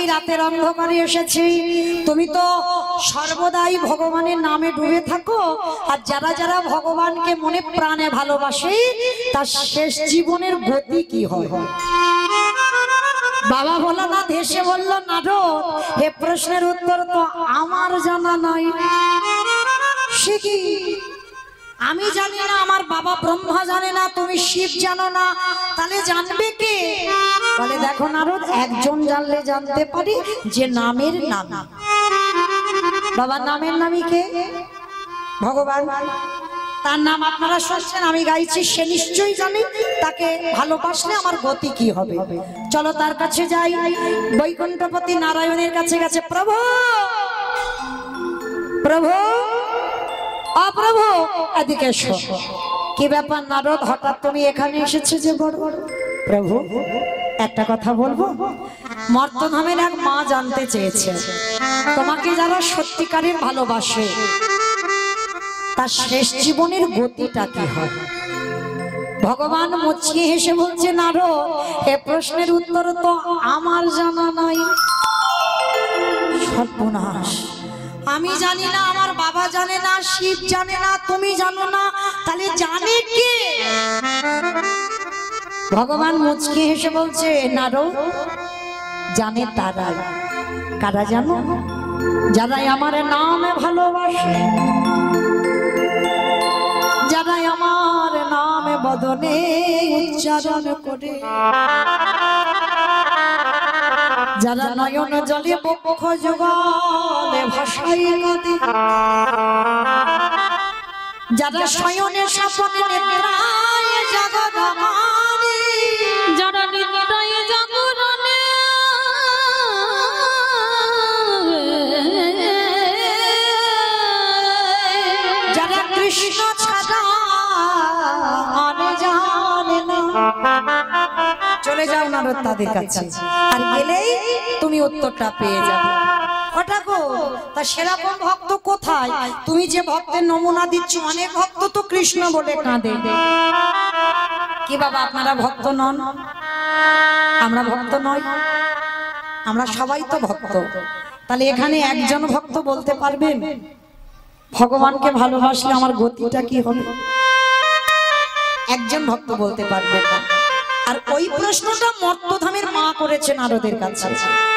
এই রাতের অন্ধকারে এসেছি, তুমি তো সর্বদাই ভগবানের নামে ডুবে থাকো, আর যারা যারা ভগবানকে মনে প্রাণে ভালোবাসে তার শেষ জীবনের গতি কি হয়? বাবা ভোলানাথ হেসে বলল, নারদ, এ প্রশ্নের উত্তর তো আমার জানা নাই। সে কি? আমি জানি না, আমার বাবা ব্রহ্মা জানে না, তুমি শিব জানো না, তাহলে জানবে কে? বলে, দেখো নারদ, একজন জানলে জানতে পারি, যে নামের নাম। বাবার নামের নামই কে? ভগবান। তার নাম আপনারা শুনছেন, আমি গাইছি, সে নিশ্চয়ই জানে তাকে ভালোবাসলে আমার গতি কি হবে। চলো তার কাছে যাই। বৈকুণ্ঠপতি নারায়ণের কাছে গেছে, প্রভু প্রভু অপ্রভু, এদিকে এসো। কি ব্যাপার নারদ, হঠাৎ তুমি এখানে এসেছো যে? বড় প্রভু, একটা কথা বলবো। মর্তধামের এক মা জানতে চেয়েছে, তোমাকে যারা সত্যিকারের ভালোবাসে তার শেষ জীবনের গতিটা কি হয়? ভগবান মুচকি হেসে বলছে, নারদ, এ প্রশ্নের উত্তর তো আমার জানা নাই। সর্বনাশ, আমি জানি না, আমার বাবা জানে না, শিব জানে না, তুমি জানো না, তাহলে জানে কে? ভগবান মুচকি হেসে বলছে, নারদ, জানে তারাই। কারা জানো? যারাই আমার নামে ভালোবাসে, যারাই আমার নামে বদনে উচ্চারণ করে, যারা নয়ন জলে বক্ষ যুগলে ভাষায় কাঁদে, যারা শয়নে স্বপনে নেত্রায় জাগরণে, যারা নিদ্রায় জাগরণে, যারা কৃষ্ণ ছাড়া আর জানে না। চলে যাও নারদ তাদের কাছে, আর গেলেই তুমি উত্তরটা পেয়ে যাবে। ওটা গো, তা সেরকম ভক্ত কোথায়? তুমি যে ভক্তের নমুনা দিচ্ছ, অনেক ভক্ত তো কৃষ্ণ বলে কাঁদে। কি বাবা, আপনারা ভক্ত নন? আমরা ভক্ত নই? আমরা সবাই তো ভক্ত। তাহলে এখানে একজন ভক্ত বলতে পারবেন ভগবানকে ভালোবাসলে আমার গতিটা কি হবে? একজন ভক্ত বলতে পারবেন না। আর ওই প্রশ্নটা মর্তধামের মা করেছে নারদের কাছে,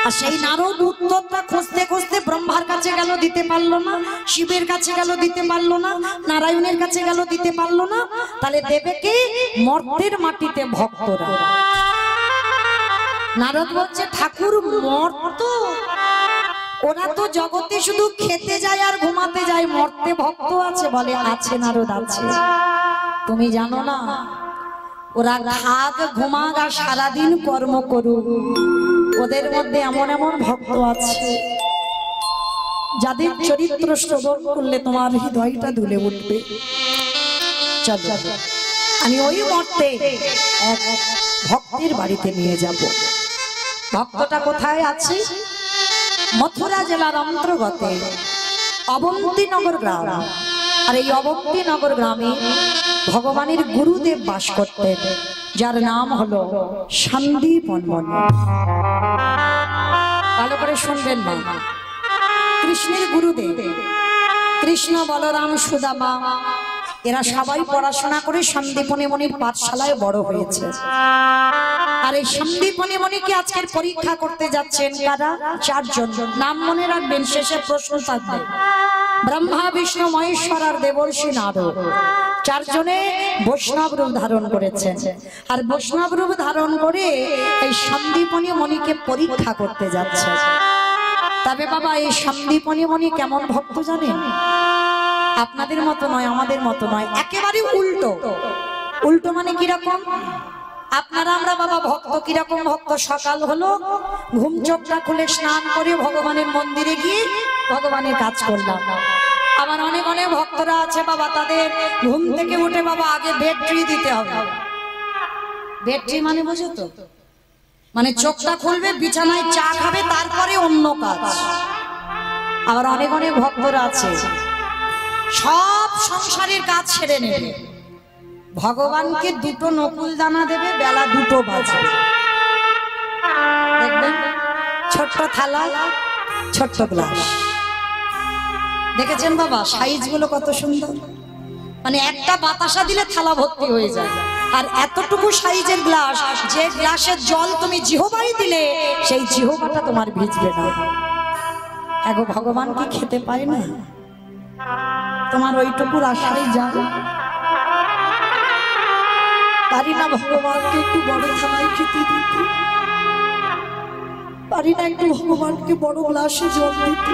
আর সেই নারদ উত্তরটা খুঁজতে খুঁজতে ব্রহ্মার কাছে গেল, দিতে পারলো না। শিবের কাছে গেল, দিতে পারলো না। নারায়ণের কাছে গেল, দিতে পারলো না। তাহলে দেবে কে? মর্তের মাটিতে ভক্তরা। নারদ বলছে, ঠাকুর, মর্ত ওরা তো জগতে শুধু খেতে যায় আর ঘুমাতে যায়, মর্তে ভক্ত আছে? বলে, আছে নারদ, আছে। তুমি জানো না, ওরা খাক ঘুমাক আর সারাদিন কর্ম করুক, ওদের মধ্যে এমন এমন ভক্ত আছে যাদের চরিত্র শ্রবণ করলে তোমার হৃদয়টা দুলে উঠবে। চল, আমি ওই মর্তে এক ভক্তের বাড়িতে নিয়ে যাব। ভক্তটা কোথায় আছে? মথুরা জেলার অন্তর্গতে অবন্তীনগর গ্রাম। আর এই অবন্তীনগর গ্রামে ভগবানের গুরুদেব বাস করতেন, যার নাম হলো সন্দীপন মন্ডল। ভালো করে শুনবেন না, কৃষ্ণের গুরুদেব, কৃষ্ণ, বলরাম, সুদামা, এরা সবাই পড়াশোনা করে সন্দীপনী মণির পাঠশালায় বড় হয়েছে। আর এই সন্দীপনী মণিকে আজকের পরীক্ষা করতে যাচ্ছেন কারা? চারজন। নাম মনে রাখবেন, শেষে প্রশ্ন থাকবে। ব্রহ্মা, বিষ্ণু, মহেশ্বর আর দেবর্ষি নারদ, চারজনে বৈষ্ণব রূপ ধারণ করেছেন। আর বৈষ্ণব রূপ ধারণ করে এই সন্দীপনী মণিকে পরীক্ষা করতে যাচ্ছে। তবে বাবা, এই সন্দীপনী মণি কেমন ভক্ত জানেন? আপনাদের মতো নয়, আমাদের মতো নয়, একেবারে উল্টো। উল্টো মানে কিরকম? আপনারা আমরা বাবা ভক্ত কিরকম ভক্ত? সকাল হলো, ঘুম চোখটা খুলে স্নান করে ভগবানের মন্দিরে গিয়ে ভগবানের কাজ করলাম। আবার অনেক অনেক ভক্তরা আছে বাবা, তাদের ঘুম থেকে উঠে বাবা আগে বেডট্রি দিতে হবে। বেডট্রি মানে বুঝো তো? মানে চোখটা খুলবে, বিছানায় চা খাবে, তারপরে অন্য কাজ। আবার অনেক অনেক ভক্তরা আছে সব সংসারের কাজ ছেড়ে নেবে, ভগবানকে দুটো নকুল দানা দেবে, বেলা 2টো বাজে। দেখবেন ছোট্ট থালা, ছোট্ট গ্লাস। দেখেছেন বাবা সাইজ গুলো কত সুন্দর, মানে একটা বাতাসা দিলে থালা ভর্তি হয়ে যায়। আর এতটুকু সাইজের গ্লাস, যে গ্লাসের জল তুমি জিহ্বায় দিলে সেই জিহ্বাটা তোমার ভিজবে না। এগো ভগবান কি খেতে পায় না? তোমার ওইটুকুর আশাই যাও। পারি না ভগবানকে একটু বড় থালায় খেতে দিতে, পারি না একটু ভগবানকে বড় গ্লাসে জল দিতে।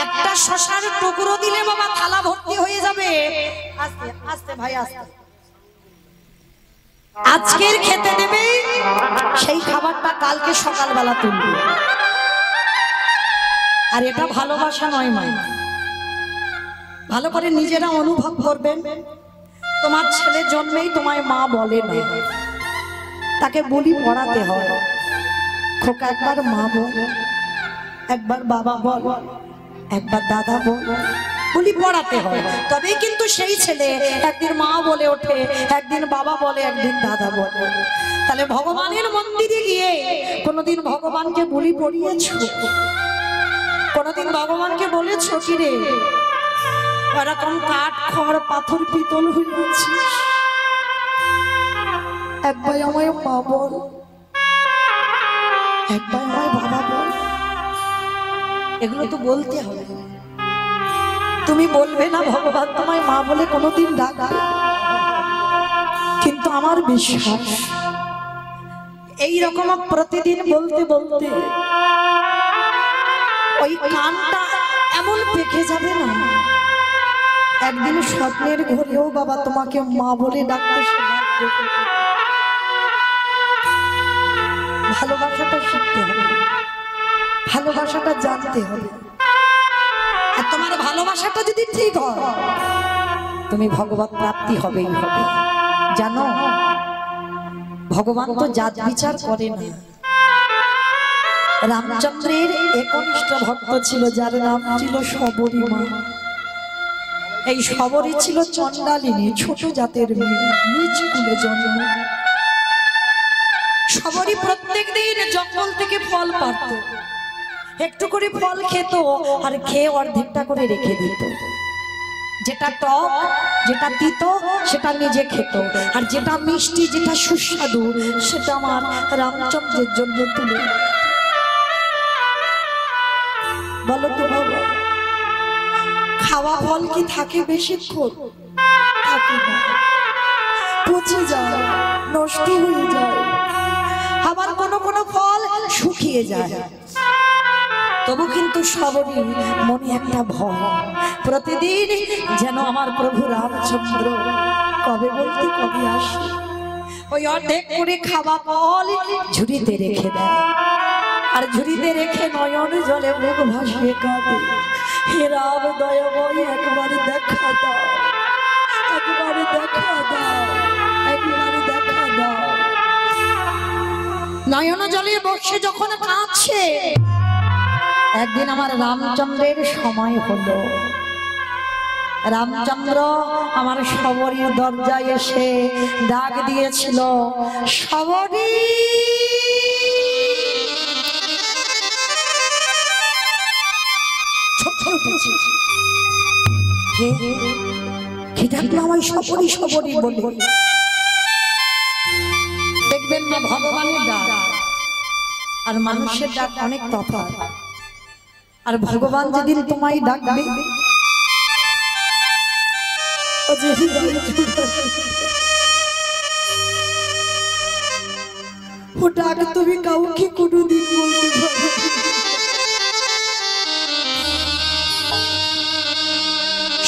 একটা শশার টুকরো দিলে বাবা থালা ভর্তি হয়ে যাবে। আস্তে আস্তে ভাই আস্তে। আজকের খেতে দেবে সেই খাবারটা কালকে সকালবেলা তুলবে। আর এটা ভালোবাসা নয় মা। ভালো করে নিজেরা অনুভব করবেন। তোমার ছেলে জন্মেই তোমায় মা বলে না, তাকে বলি পড়াতে হয়। খোকা একবার মা বল, একবার বাবা বল, একবার দাদা বল, বলি পড়াতে হয়। তবেই কিন্তু সেই ছেলে একদিন মা বলে ওঠে, একদিন বাবা বলে, একদিন দাদা বলে। তাহলে ভগবানের মন্দিরে গিয়ে কোনোদিন ভগবানকে বলি পড়িয়েছ? কোনোদিন ভগবানকে বলেছ কি রে এরকম কাঠ খড় পাথর পিতল হয়ে আছিস, একবার আমায় মা বল, একবার আমায় বাবা বল? এগুলো তো বলতে হবে। তুমি বলবে না ভগবান তোমায় মা বলে কোনোদিন ডাকবে, কিন্তু আমার বিশ্বাস এইরকম প্রতিদিন বলতে বলতে ওই কানটা এমন পেকে যাবে না, একদিন স্বপ্নের ঘরেও বাবা তোমাকে মা বলে ডাকতে সাহায্য করবে। ভালোবাসাটা শিখতে হবে, ভালোবাসাটা জানতে হবে। আর তোমার ভালোবাসাটা যদি ঠিক হয় তুমি ভগবত প্রাপ্তি হবেই হবে। জানো ভগবান তো জাত বিচার করে না। রামচন্দ্রের একনিষ্ঠ ভক্ত ছিল যার নাম ছিল শবরী মা। এই শবরী ছিল চণ্ডালিনী, ছোট জাতের মেয়ে, নিজ কুলে জন্ম। শবরী প্রত্যেক দিন জঙ্গল থেকে ফল পাড়ত, একটু করে ফল খেত আর খেয়ে অর্ধেকটা করে রেখে দিত। যেটা টক, যেটা তিতো সেটা নিজে খেত, আর যেটা মিষ্টি, যেটা সুস্বাদু সেটা আমার রামচন্দ্রের জন্য তুলে। বলো তো বাবা, খাওয়া ফল কি থাকে বেশিক্ষণ? থাকে না, পচে যায়, নষ্ট হয়ে যায়। আবার কোনো কোনো ফল শুকিয়ে যায়। তবু কিন্তু সবরই মনে একটা ভয়, প্রতিদিন যেন আমার প্রভু রামচন্দ্র কবে বলতে কবে আসে। ওই অর্ধেক করে খাওয়া ফল ঝুড়িতে রেখে দেয়, আর ঝুড়িতে রেখে নয়ন জলে মুখ ভাসিয়ে কাঁদে, হে রাম দয়াময় একবার দেখা দাও, একবার দেখা দাও, একবার দেখা দাও। নয়ন জলে বসে যখন কাঁদছে, একদিন আমার রামচন্দ্রের সময় হলো। রামচন্দ্র আমার শবরীর দরজায় এসে ডাক দিয়েছিল, শবরী। শবরী শবরী বলে। দেখবেন না ভগবানের ডাক আর মানুষের ডাক অনেক তফাৎ। আর ভগবান যেদিন তোমায় ডাকবে ও ডাক তুমি কাউকে কোনোদিন বলতে পারো।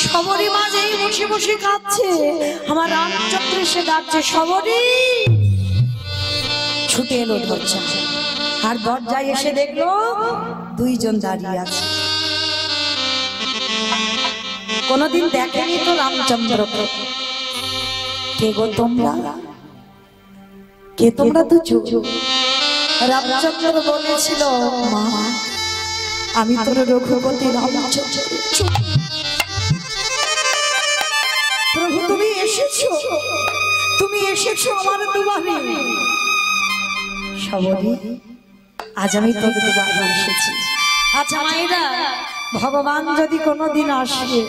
শবরী মা যেই বসে বসে কাঁদছে, আমার রামচন্দ্র এসে ডাকছে, শবরী। ছুটে এলো দরজা, আর দরজায় এসে দেখলো দুইজন দাঁড়িয়ে আছে। কোনদিন দেখেনি তো রামচন্দ্রকে। কে গো তোমরা? কে তোমরা? তো চুপ। রামচন্দ্র বলেছিল, মা আমি তোর রঘুপতি রামচন্দ্র। প্রভু তুমি এসেছো, তুমি এসেছো আমার দুয়ারে। সবরি আজ আমি তোকে বাড়ি এসেছি। আচ্ছা মায়েরা, ভগবান যদি কোনোদিন আসে,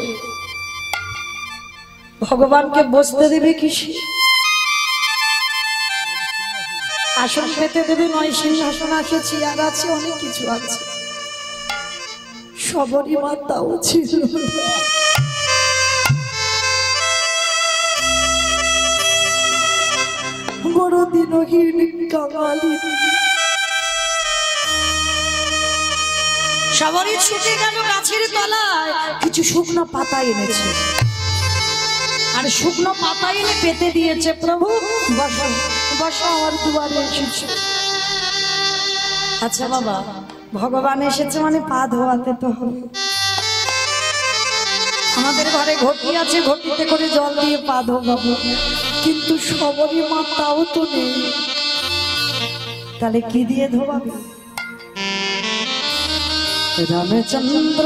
ভগবানকে বসতে দেবে কিসে? আসন পেতে দেবে নয়, সিংহাসন আছে, চেয়ার আছে, অনেক কিছু আছে। সবরই মাতাও ছিল। বড় দিনহীন কাঙালি। সবরই ছুটে গেল গাছের তলায়, কিছু শুকনো পাতা এনেছে, আর শুকনো পাতা এনে পেতে দিয়েছে। প্রভু বসো বসো, আমার দুয়ারে এসেছে। আচ্ছা বাবা, ভগবান এসেছে মানে পা ধোয়াতে তো হবে। আমাদের ঘরে ঘটি আছে, ঘটিতে করে জল দিয়ে পা ধোয়াবো, কিন্তু সবরই মাতাও তো নেই, তাহলে কি দিয়ে ধোয়াবে? রামচন্দ্র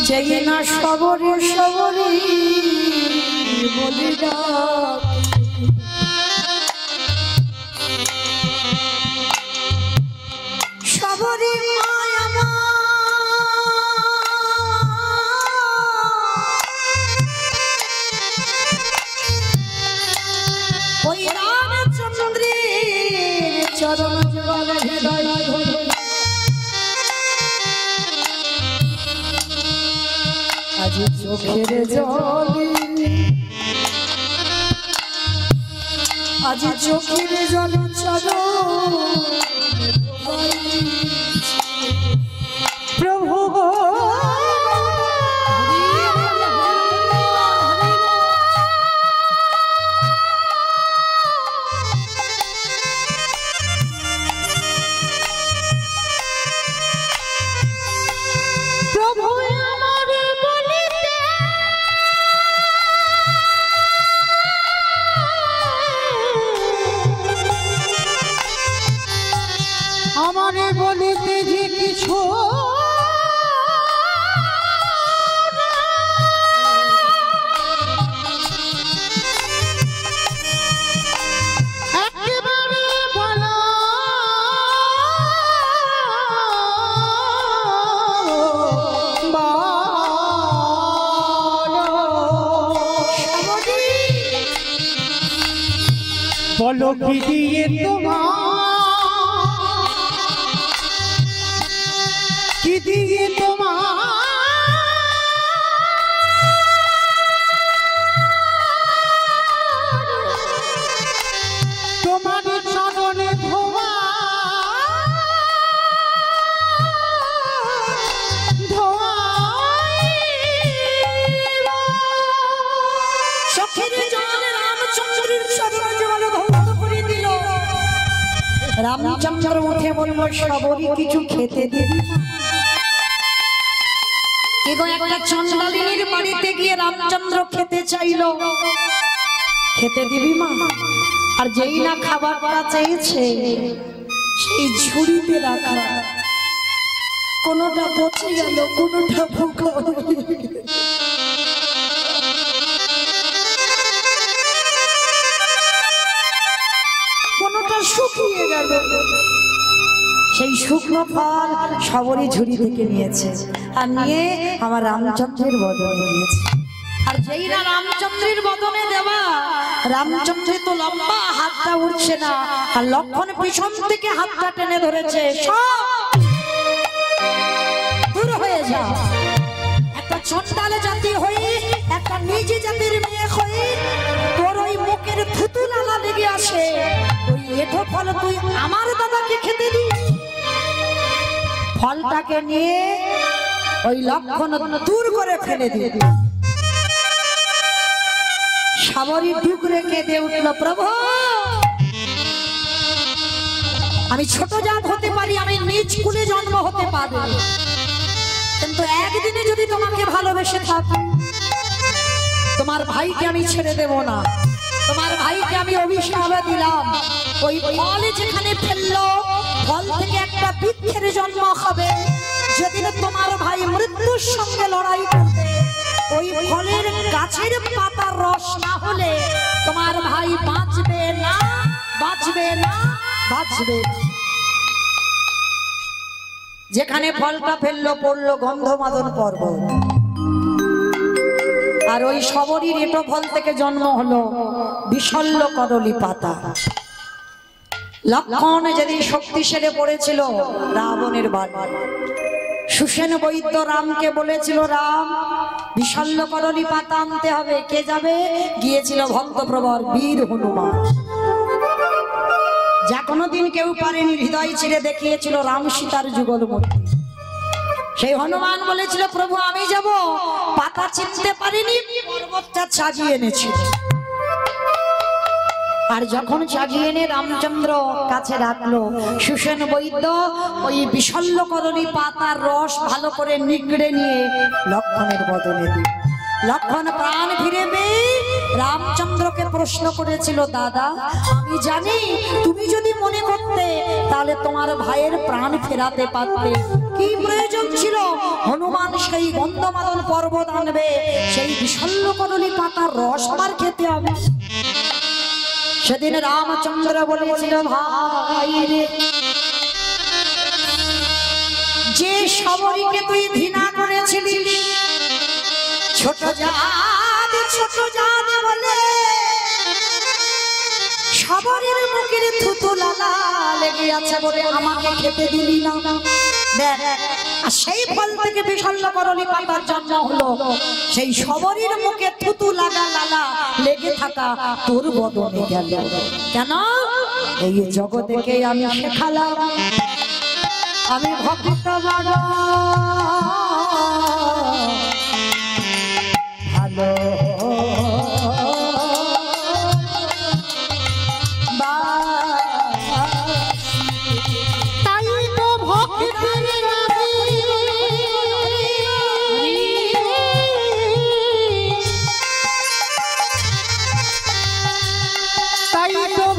জয় না সবরে সবরে বলি সবরে ওই রামচন্দ্রের চরণ জল হৃদয় আজ চোখের জলে, আজ চোখের জলে চলো প্রভু গো। আমারে বলিতে যে কিছু একেবারে বলো, বলো কি দিয়ে তোমার, কি দিয়ে তোমার তোমার চরণে ধোয়া ধোয়া সখীর জল রামচন্দ্রের চরণ জল ধৌত করে দিল। রামচন্দ্র উঠে বলল, সবরই কিছু খেতে দিবি? একটা চন্দ্রালিনীর বাড়িতে গিয়ে রামচন্দ্র খেতে চাইল, খেতে দিবি মা? আর যেই না খাবারটা চেয়েছে, সেই ঝুড়িতে রাখা কোনোটা পচে গেল, কোনোটা পোকা, কোনোটা শুকিয়ে গেল। সেই শুকনো ফল সবরই ঝুড়ি থেকে নিয়েছে, আর নিয়ে আমার রামচন্দ্রের বদনে দিয়েছে। আর যেই না রামচন্দ্রের বদনে দেওয়া, রামচন্দ্রের তো লম্বা হাতটা উঠছে না, আর লক্ষণ পিছন থেকে হাতটা টেনে ধরেছে, দূর হয়ে যা। একটা চন্ডাল জাতি হয়ে, একটা নিজে জাতির মেয়ে হয়ে তোর ওই মুখের থুতু লালা লেগে আসে, ওই এঠো ফল তুই আমার দাদাকে খেতে দিস? ফলটাকে নিয়ে ওই লক্ষণ দূর করে ফেলে দিল। সবরই ডুকরে কেঁদে উঠল, প্রভু আমি ছোট জাত হতে পারি, আমি নিজ কুলে জন্ম হতে পারি, কিন্তু একদিনে যদি তোমাকে ভালোবেসে থাকি, তোমার ভাইকে আমি ছেড়ে দেব না। তোমার ভাইকে আমি অভিশাপ দিলাম, ওই ফল যেখানে ফেললো, ফল থেকে একটা বৃক্ষের জন্ম হবে। যেদিন তোমার ভাই মৃত্যুর সঙ্গে লড়াই করবে, ওই ফলের গাছের পাতার রস না হলে তোমার ভাই বাঁচবে না, বাঁচবে না, বাঁচবে। যেখানে ফলটা ফেললো পড়লো গন্ধমাদন পর্বত, আর ওই সবরই রেটো ফল থেকে জন্ম হলো বিশল্য কদলী পাতা। লক্ষণ যেদিন শক্তি সেরে পড়েছিল রাবণের বাড়ি, সুসেন বৈদ্য রামকে বলেছিল, রাম বিশল্য কদলী পাতা আনতে হবে। কে যাবে? গিয়েছিল ভক্তপ্রবর বীর হনুমান। যা কোনোদিন কেউ পারেনি, হৃদয় ছিঁড়ে দেখিয়েছিল রাম সীতার যুগল মূর্তি। সেই হনুমান বলেছিল, প্রভু আমি যাব, পাতা চিনতে পারিনি, পর্বতটা সাজিয়ে এনেছি। আর যখন সাজিয়ে এনে রামচন্দ্র কাছে রাখলো, সুসেন বৈদ্য ওই বিশল্য কদলী পাতার রস ভালো করে নিগড়ে নিয়ে লক্ষণের বদনে দিল। লক্ষণ প্রাণ ফিরে পেয়ে রামচন্দ্রকে প্রশ্ন করেছিল, দাদা আমি জানি তুমি যদি মনে করতে তাহলে তোমার ভাইয়ের প্রাণ ফেরাতে পারতে, কি প্রয়োজন ছিল হনুমান সেই গন্ধমাদন পর্বত আনবে, সেই বিশল্য কদলী পাতার রস আমার খেতে হবে? সেদিন রামচন্দ্র বলেছিল, ভাই রে, যে সবরীকে তুই ঘৃণা করেছিলিস, ছোট জাত বলে সবরের মুখের থুতু লালা লেগে আছে বলে আমাকে খেতে দিলি না। আর সেই ফল থেকে বিশল্য কদলী পাতার জন্ম হলো। সেই সবরের মুখে থুতু লাগা লালা লেগে থাকা তোর বদনে গেল কেন? এই জগতেকে আমি শেখালাম আমি ভক্ত বড় ভালো, তাই তো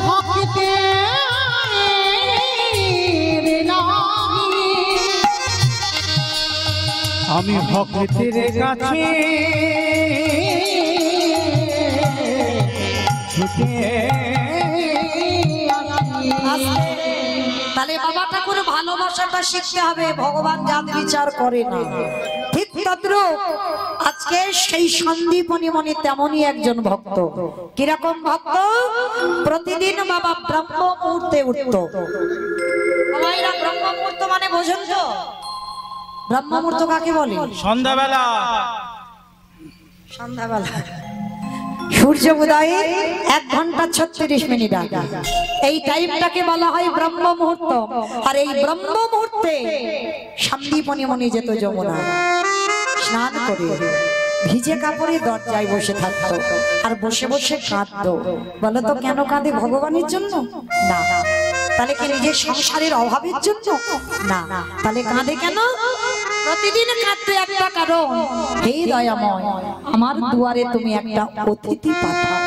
ভক্তের আমি ভক্তের কাছে তাহলে বাবা ঠাকুর ভালোবাসাটা শিখতে হবে, ভগবান জাত বিচার করে না। ঠিক তদ্রূপ আজকে সেই সন্দীপনী মনি তেমনই একজন ভক্ত। কিরকম ভক্ত? প্রতিদিন বাবা ব্রহ্ম মুহূর্তে উঠত। সবাইরা ব্রহ্ম মুহূর্ত মানে বোঝেন তো? ব্রহ্ম মুহূর্ত কাকে বলে? সন্ধ্যাবেলা। সন্ধ্যাবেলা সূর্য উদয়ে 1 ঘন্টা 36 মিনিট আগে এই টাইমটাকে বলা হয় ব্রহ্ম মুহূর্ত। আর এই ব্রহ্ম মুহূর্তে সন্দীপনী মনি যেত যমুনা, স্নান করে ভিজে কাপড়ে দরজায় বসে থাকতো আর বসে বসে কাঁদতো। বলো তো কেন কাঁদে? ভগবানের জন্য না। তাহলে কি নিজের সংসারের অভাবের জন্য না? তাহলে কাঁদে কেন? প্রতিদিন কাঁদতে একটা কারণ, হে দয়াময় আমার দুয়ারে তুমি একটা অতিথি পাঠাও।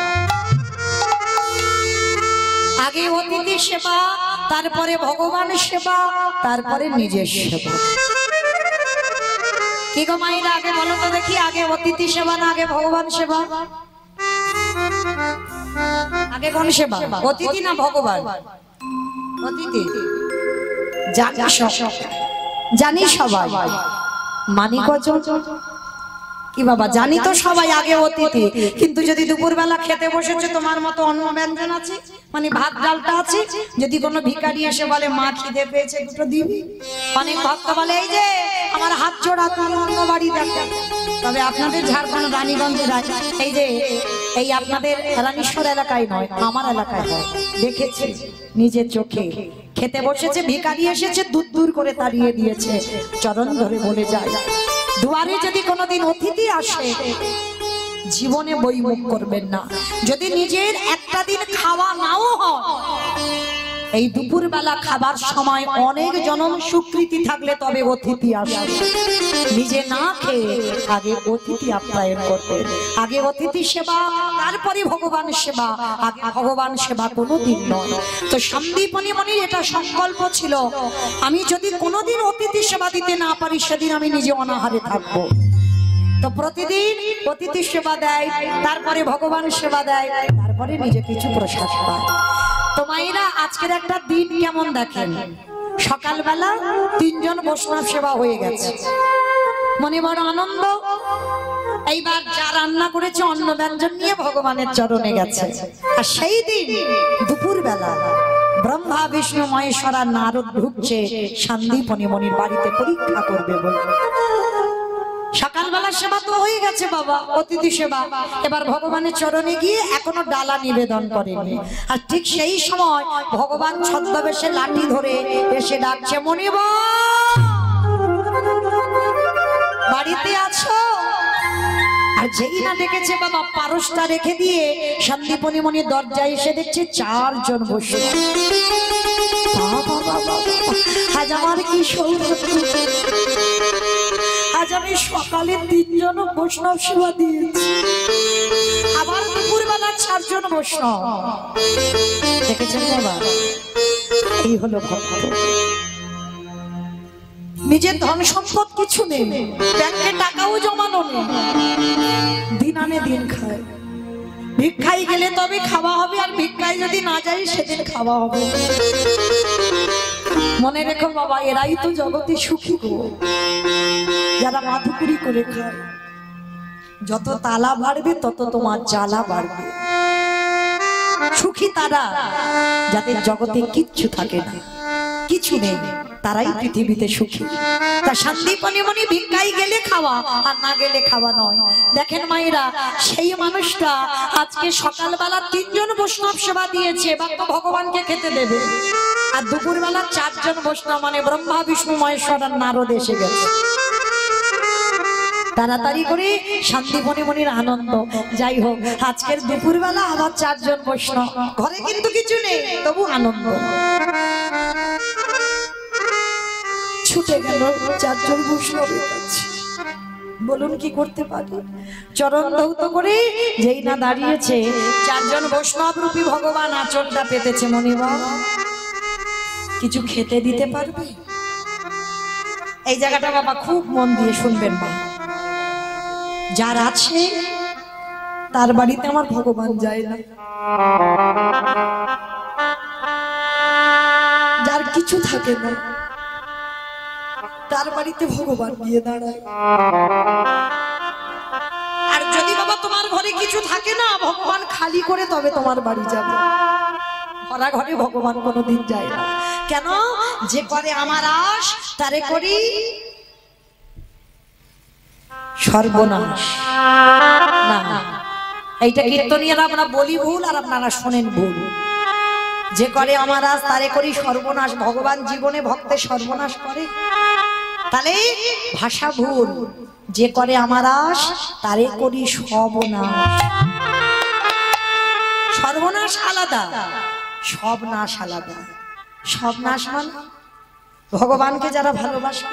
আগে অতিথি সেবা, তারপরে ভগবানের সেবা, তারপরে নিজের সেবা। কি গো মায়েরা, আগে বলো তো দেখি, আগে অতিথি সেবা না আগে ভগবান সেবা? আগে কোন সেবা? অতিথি না ভগবান? অতিথি জানি সবাই, মানি কজন? কি বাবা জানি তো সবাই আগে অতিথি, কিন্তু যদি দুপুর বেলা খেতে বসেছে তোমার মতো অন্ন ব্যঞ্জন আছে, মানে ভাত ডালটা আছে, যদি কোনো ভিখারি এসে বলে মা খিদে পেয়েছে দুটো দিবি, অনেক ভক্ত বলে এই যে আমার হাত জোড়া তুমি অন্য বাড়ি দেখো। তবে আপনাদের ঝাড়খণ্ড রানীগঞ্জের এই যে এই আপনাদের রানীশ্বর এলাকায় নয়, আমার এলাকায় হয়, দেখেছি নিজের চোখে। খেতে বসেছে, ভিখারি এসেছে, দূর দূর করে তাড়িয়ে দিয়েছে, চরণ ধরে বলে যায় দুয়ারে যদি কোনোদিন অতিথি আসে জীবনে বইমুখ করবেন না। যদি নিজের একটা দিন খাওয়া নাও হয়, এই দুপুর বেলা খাবার সময় অনেক জনম স্বীকৃতি থাকলে তবে অতিথি আসে। নিজে না খেয়ে আগে অতিথি আপ্যায়ন করবে। আগে অতিথি সেবা, তারপরে ভগবান সেবা, আগে ভগবান সেবা কোনোদিন নয়। তো সন্দীপনী মনির এটা সংকল্প ছিল, আমি যদি কোনোদিন অতিথি সেবা দিতে না পারি সেদিন আমি নিজে অনাহারে থাকবো। তো প্রতিদিন অতিথি সেবা দেয়, তারপরে ভগবান সেবা দেয়, তারপরে নিজে কিছু প্রসাদ পায়। তো মায়েরা আজকের একটা দিন কেমন দেখেন, সকালবেলা 3 জন বৈষ্ণব সেবা হয়ে গেছে, মনে বড় আনন্দ। এইবার যা রান্না করেছে অন্ন ব্যঞ্জন নিয়ে ভগবানের চরণে গেছে। আর সেই দিন দুপুর বেলা ব্রহ্মা বিষ্ণু মহেশ্বর আর নারদ ঢুকছে সন্দীপনী মনির বাড়িতে পরীক্ষা করবে বলে। সকালবেলা সেবা তো হয়ে গেছে বাবা, অতিথি সেবা। এবার ভগবানের চরণে গিয়ে এখনো ডালা নিবেদন করেনি। আর ঠিক সেই সময় ভগবান ছদ্মবেশে লাঠি ধরে এসে ডাকছে, মনিব বাড়িতে আছো? আর যেই না ডেকেছে বাবা, পারসটা রেখে দিয়ে সন্দীপনী মনির দরজায় এসে দেখছে 4 জন বসে। আজ আমার কি সৌভাগ্য, আজ আমি সকালে 3 জন বৈষ্ণব সেবা দিয়েছি, আবার দুপুরবেলা 4 জন বৈষ্ণব। দেখেছেন বাবা, এই হলো ভক্ত। নিজের ধন সম্পদ কিছু নেই, ব্যাংকে টাকাও জমানো নেই, দিন আনে দিন খায়। ভিক্ষায় গেলে তবে খাওয়া হবে, আর ভিক্ষায় যদি না যাই সেদিন খাওয়া হবে। মনে রেখো বাবা, এরাই তো জগতে সুখী গো, যারা মাথুকুরি করে খায়। যত তালা বাড়বে তত তোমার জ্বালা বাড়বে। সুখী তারা যাদের জগতে কিচ্ছু থাকে না, কিছু নেই, তারাই পৃথিবীতে সুখী। তা সন্দীপনী মনি ভিক্ষায় গেলে খাওয়া, আর না গেলে খাওয়া নয়। দেখেন মায়েরা, সেই মানুষটা আজকে সকালবেলা 3 জন বৈষ্ণব সেবা দিয়েছে, এবার তো ভগবানকে খেতে দেবে। আর দুপুরবেলা 4 জন বৈষ্ণব মানে ব্রহ্মা বিষ্ণু মহেশ্বর আর নারদ এসে গেছে। তাড়াতাড়ি করে সন্দীপনী মনির আনন্দ। যাই হোক, আজকের দুপুরবেলা আবার 4 জন বৈষ্ণব, ঘরে কিন্তু কিছু নেই, তবু আনন্দ। ছুটে গেল 4 জন বৈষ্ণবের কাছে। বলুন কি করতে পারি? চরণ ধৌত করে যেই না দাঁড়িয়েছে, 4 জন বৈষ্ণব রূপী ভগবান আঁচলটা পেতেছে। মনিবা কিছু খেতে দিতে পারবে? এই জায়গাটা বাবা খুব মন দিয়ে শুনবেন মা। যার আছে তার বাড়িতে আমার ভগবান যায় না, যার কিছু থাকে না তার বাড়িতে ভগবান গিয়ে দাঁড়ায়। আর যদি বাবা তোমার ঘরে কিছু থাকে না, ভগবান খালি করে তবে তোমার বাড়ি যাবে। ভরা ঘরে ভগবান কোনোদিন যায় না। কেন? যে করে আমার আশ তারে করি সর্বনাশ। না, এইটা কীর্তনীয়রা আমরা বলি ভুল, আর আপনারা শোনেন ভুল। যে করে আমার আশ তারে করি সর্বনাশ। ভগবান জীবনে ভক্তের সর্বনাশ করে? তাহলে ভাষা ভুল। যে করে আমার আশ তারে করি সর্বনাশ। সর্বনাশ আলাদা, সব নাশ আলাদা। সব নাশ মানে ভগবানকে যারা ভালোবাসে,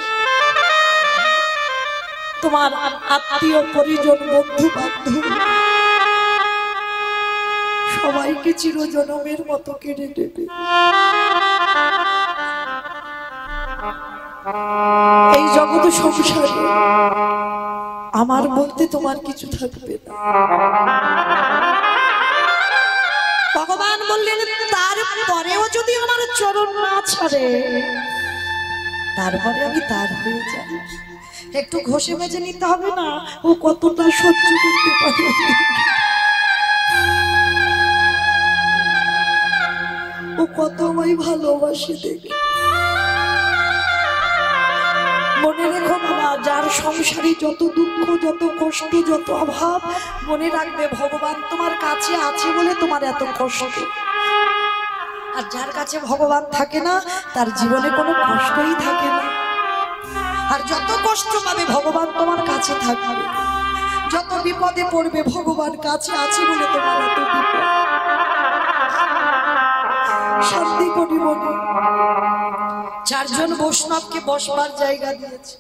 তোমার আত্মীয় পরিজন বন্ধু বান্ধব সবাইকে চিরজনমের মতো কেড়ে নেবে। এই জগৎ সংসারে আমার বলতে তোমার কিছু থাকবে না। ভগবান বললেন, তারপরেও যদি আমার চরণ না ছাড়ে, তারপরে আমি তার হয়ে যাই। একটু ঘষে মেজে নিতে হবে না? ও কতটা সহ্য করতে পারে। ও কত আমায় ভালোবাসে দেখে। মনে রেখো বাবা, যার সংসারে যত দুঃখ, যত কষ্ট, যত অভাব, মনে রাখবে ভগবান তোমার কাছে আছে বলে তোমার এত কষ্ট। আর যার কাছে ভগবান থাকে না, তার জীবনে কোনো কষ্টই থাকে না। আর যত কষ্ট পাবে ভগবান তোমার কাছে থাকবে। যত বিপদে পড়বে ভগবান কাছে আছে বলে তোমার এত বিপদ। শান্তি করি বলি 4 জন বৈষ্ণবকে বসবার জায়গা দিয়েছে।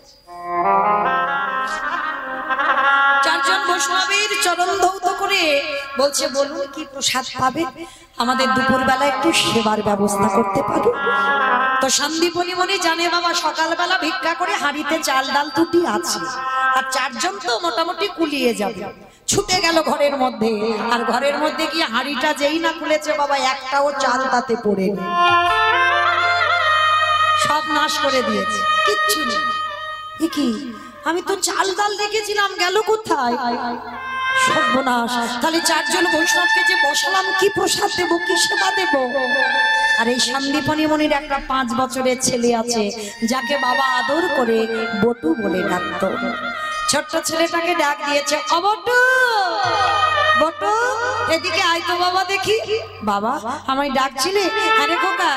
4 জন বৈষ্ণবের চরণ ধৌত করে বলছে, বলুন কি প্রসাদ পাবে? আমাদের দুপুরবেলা একটু সেবার ব্যবস্থা করতে পারো? তো সন্দীপনী মনি জানে বাবা, সকালবেলা ভিক্ষা করে হাঁড়িতে চাল ডাল দুটি আছে, আর চারজন তো মোটামুটি কুলিয়ে যাবে। ছুটে গেল ঘরের মধ্যে, আর ঘরের মধ্যে গিয়ে হাঁড়িটা যেই না খুলেছে বাবা, একটাও চাল তাতে পড়েনি, সব নাশ করে দিয়েছে, কিচ্ছু নেই। এ কি, আমি তো চাল ডাল রেখেছিলাম, গেল কোথায়? সর্বনাশ। তাহলে চারজন বৈষ্ণবকে যে বসালাম, কি প্রসাদ দেবো, কি সেবা দেবো? আর এই সন্দীপনী মনির একটা 5 বছরের ছেলে আছে, যাকে বাবা আদর করে বটু বলে ডাকতো। ছোট্ট ছেলেটাকে ডাক দিয়েছে, ও বটু, বটু এদিকে আয় তো বাবা দেখি। বাবা আমায় ডাকছিলে? আরে খোকা,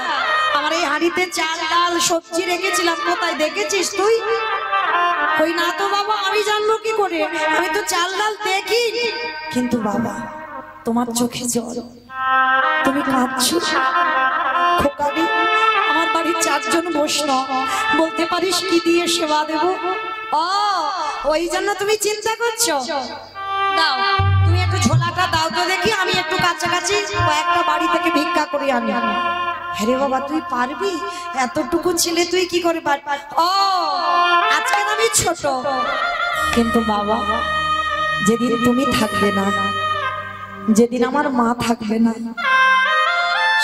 আমার এই হাঁড়িতে চাল ডাল সবজি রেখেছিলাম, কোথায় দেখেছিস তুই? কই না তো বাবা, আমি জানবো কি করে, আমি তো চাল ডাল দেখি। কিন্তু বাবা তোমার চোখে জল, তুমি কাঁদছো। খোকা রে, আমার বাড়ির 4 জন বৈষ্ণব, বলতে পারিস কি দিয়ে সেবা দেব? ও ওই জন্য তুমি চিন্তা করছো? দাও তুমি একটু ঝোলাটা দাও তো দেখি, আমি একটু কাছাকাছি কয়েকটা বাড়ি থেকে ভিক্ষা করে আনি। আরে বাবা তুই পারবি? এতটুকু ছেলে তুই কি করে পারবি? ও আজকে আমি ছোট, কিন্তু বাবা যেদিন তুমি থাকবে না, যেদিন আমার মা থাকবে না,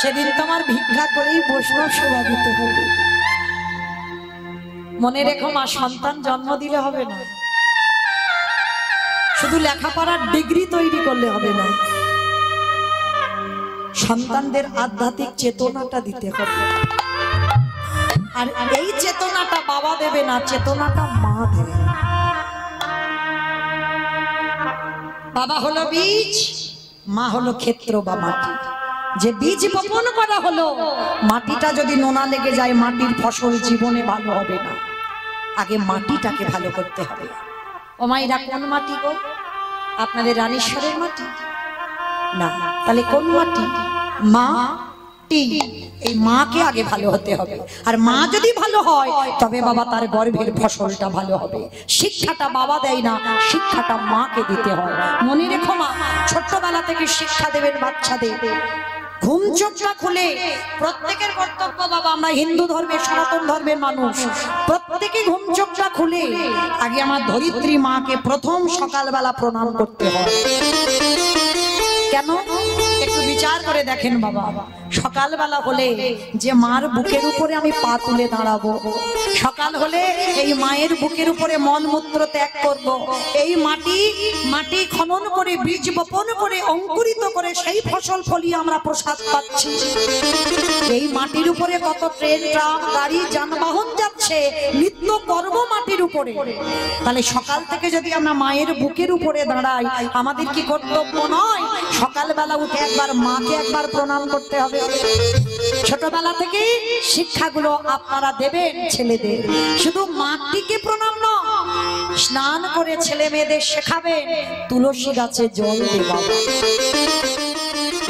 সেদিন তোমার ভিক্ষা করেই বৈষ্ণব সেবা দিতে হবে। মনে রেখো মা, সন্তান জন্ম দিলে হবে না, শুধু লেখাপড়ার ডিগ্রি তৈরি করলে হবে না, সন্তানদের আধ্যাত্মিক চেতনাটা দিতে হবে। আর এই চেতনাটা বাবা দেবে না, চেতনাটা মা দেবে। বাবা হলো বীজ, মা হলো ক্ষেত্র বা মাটি। যে বীজ বপন করা হলো, মাটিটা যদি নোনা লেগে যায়, মাটির ফসল জীবনে ভালো হবে না। আগে মাটিটাকে ভালো করতে হবে। ও মায়েরা, কোন মাটি গো? আপনাদের রানীশ্বরের মাটি না, তাহলে কোন মাটি? মাটি। এই মাকে আগে ভালো হতে হবে, আর মা যদি ভালো হয় তবে বাবা তার গর্ভের ফসলটা ভালো হবে। শিক্ষাটা বাবা দেয় না, শিক্ষাটা মাকে দিতে হয়। মনে রেখো মা, ছোট্টবেলা থেকে শিক্ষা দেবেন বাচ্চাদের। ঘুম চোখটা খুলে প্রত্যেকের কর্তব্য বাবা, আমরা হিন্দু ধর্মের সনাতন ধর্মের মানুষ, প্রত্যেকে ঘুম চোখটা খুলে আগে আমার ধরিত্রী মাকে প্রথম সকালবেলা প্রণাম করতে হয়। কেন? একটু বিচার করে দেখেন বাবা, সকালবেলা হলে যে মার বুকের উপরে আমি পা তুলে দাঁড়াবো, সকাল হলে এই মায়ের বুকের উপরে মলমূত্র ত্যাগ করব, এই মাটি খনন করে বীজ বপন করে অঙ্কুরিত করে সেই ফসল ফলিয়ে আমরা প্রসাদ পাচ্ছি। এই মাটির উপরে কত ট্রেন, ট্রাম, গাড়ি, যানবাহন যাচ্ছে, নিত্য কর্ম মাটির উপরে। তাহলে সকাল থেকে যদি আমরা মায়ের বুকের উপরে দাঁড়াই, আমাদের কি কর্তব্য নয় সকালবেলা উঠে একবার মাকে একবার প্রণাম করতে হবে? ছোটবেলা থেকে শিক্ষাগুলো আপনারা দেবেন ছেলেদের, শুধু মাটিকে প্রণাম নয়, স্নান করে ছেলে মেয়েদের শেখাবেন তুলসী গাছে জল দেওয়া।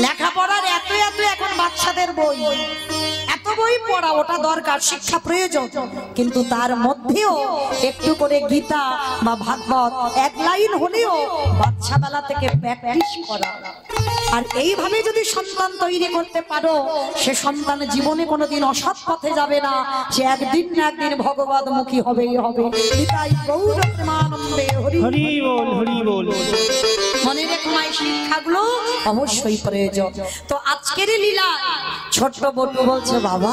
লেখাপড়ার এত এত এখন বাচ্চাদের বই, এত বই পড়া, ওটা দরকার, শিক্ষা প্রয়োজন, কিন্তু তার মধ্যেও একটু করে গীতা বা ভাগবত 1 লাইন হলেও বাচ্চা বেলা থেকে প্র্যাকটিস করা। আর এইভাবে যদি সন্তান তৈরি করতে পারো, সে সন্তান জীবনে কোনোদিন অসৎ পথে যাবে না, সে একদিন না একদিন ভগবতমুখী হবেই হবে। নিতাই গৌর প্রেমানন্দে হরি বল, হরি বল। মনে রেখো এই শিক্ষাগুলো অবশ্যই প্রয়োজন। তো আজকের লীলা ছোট্ট বটু বলছে, বাবা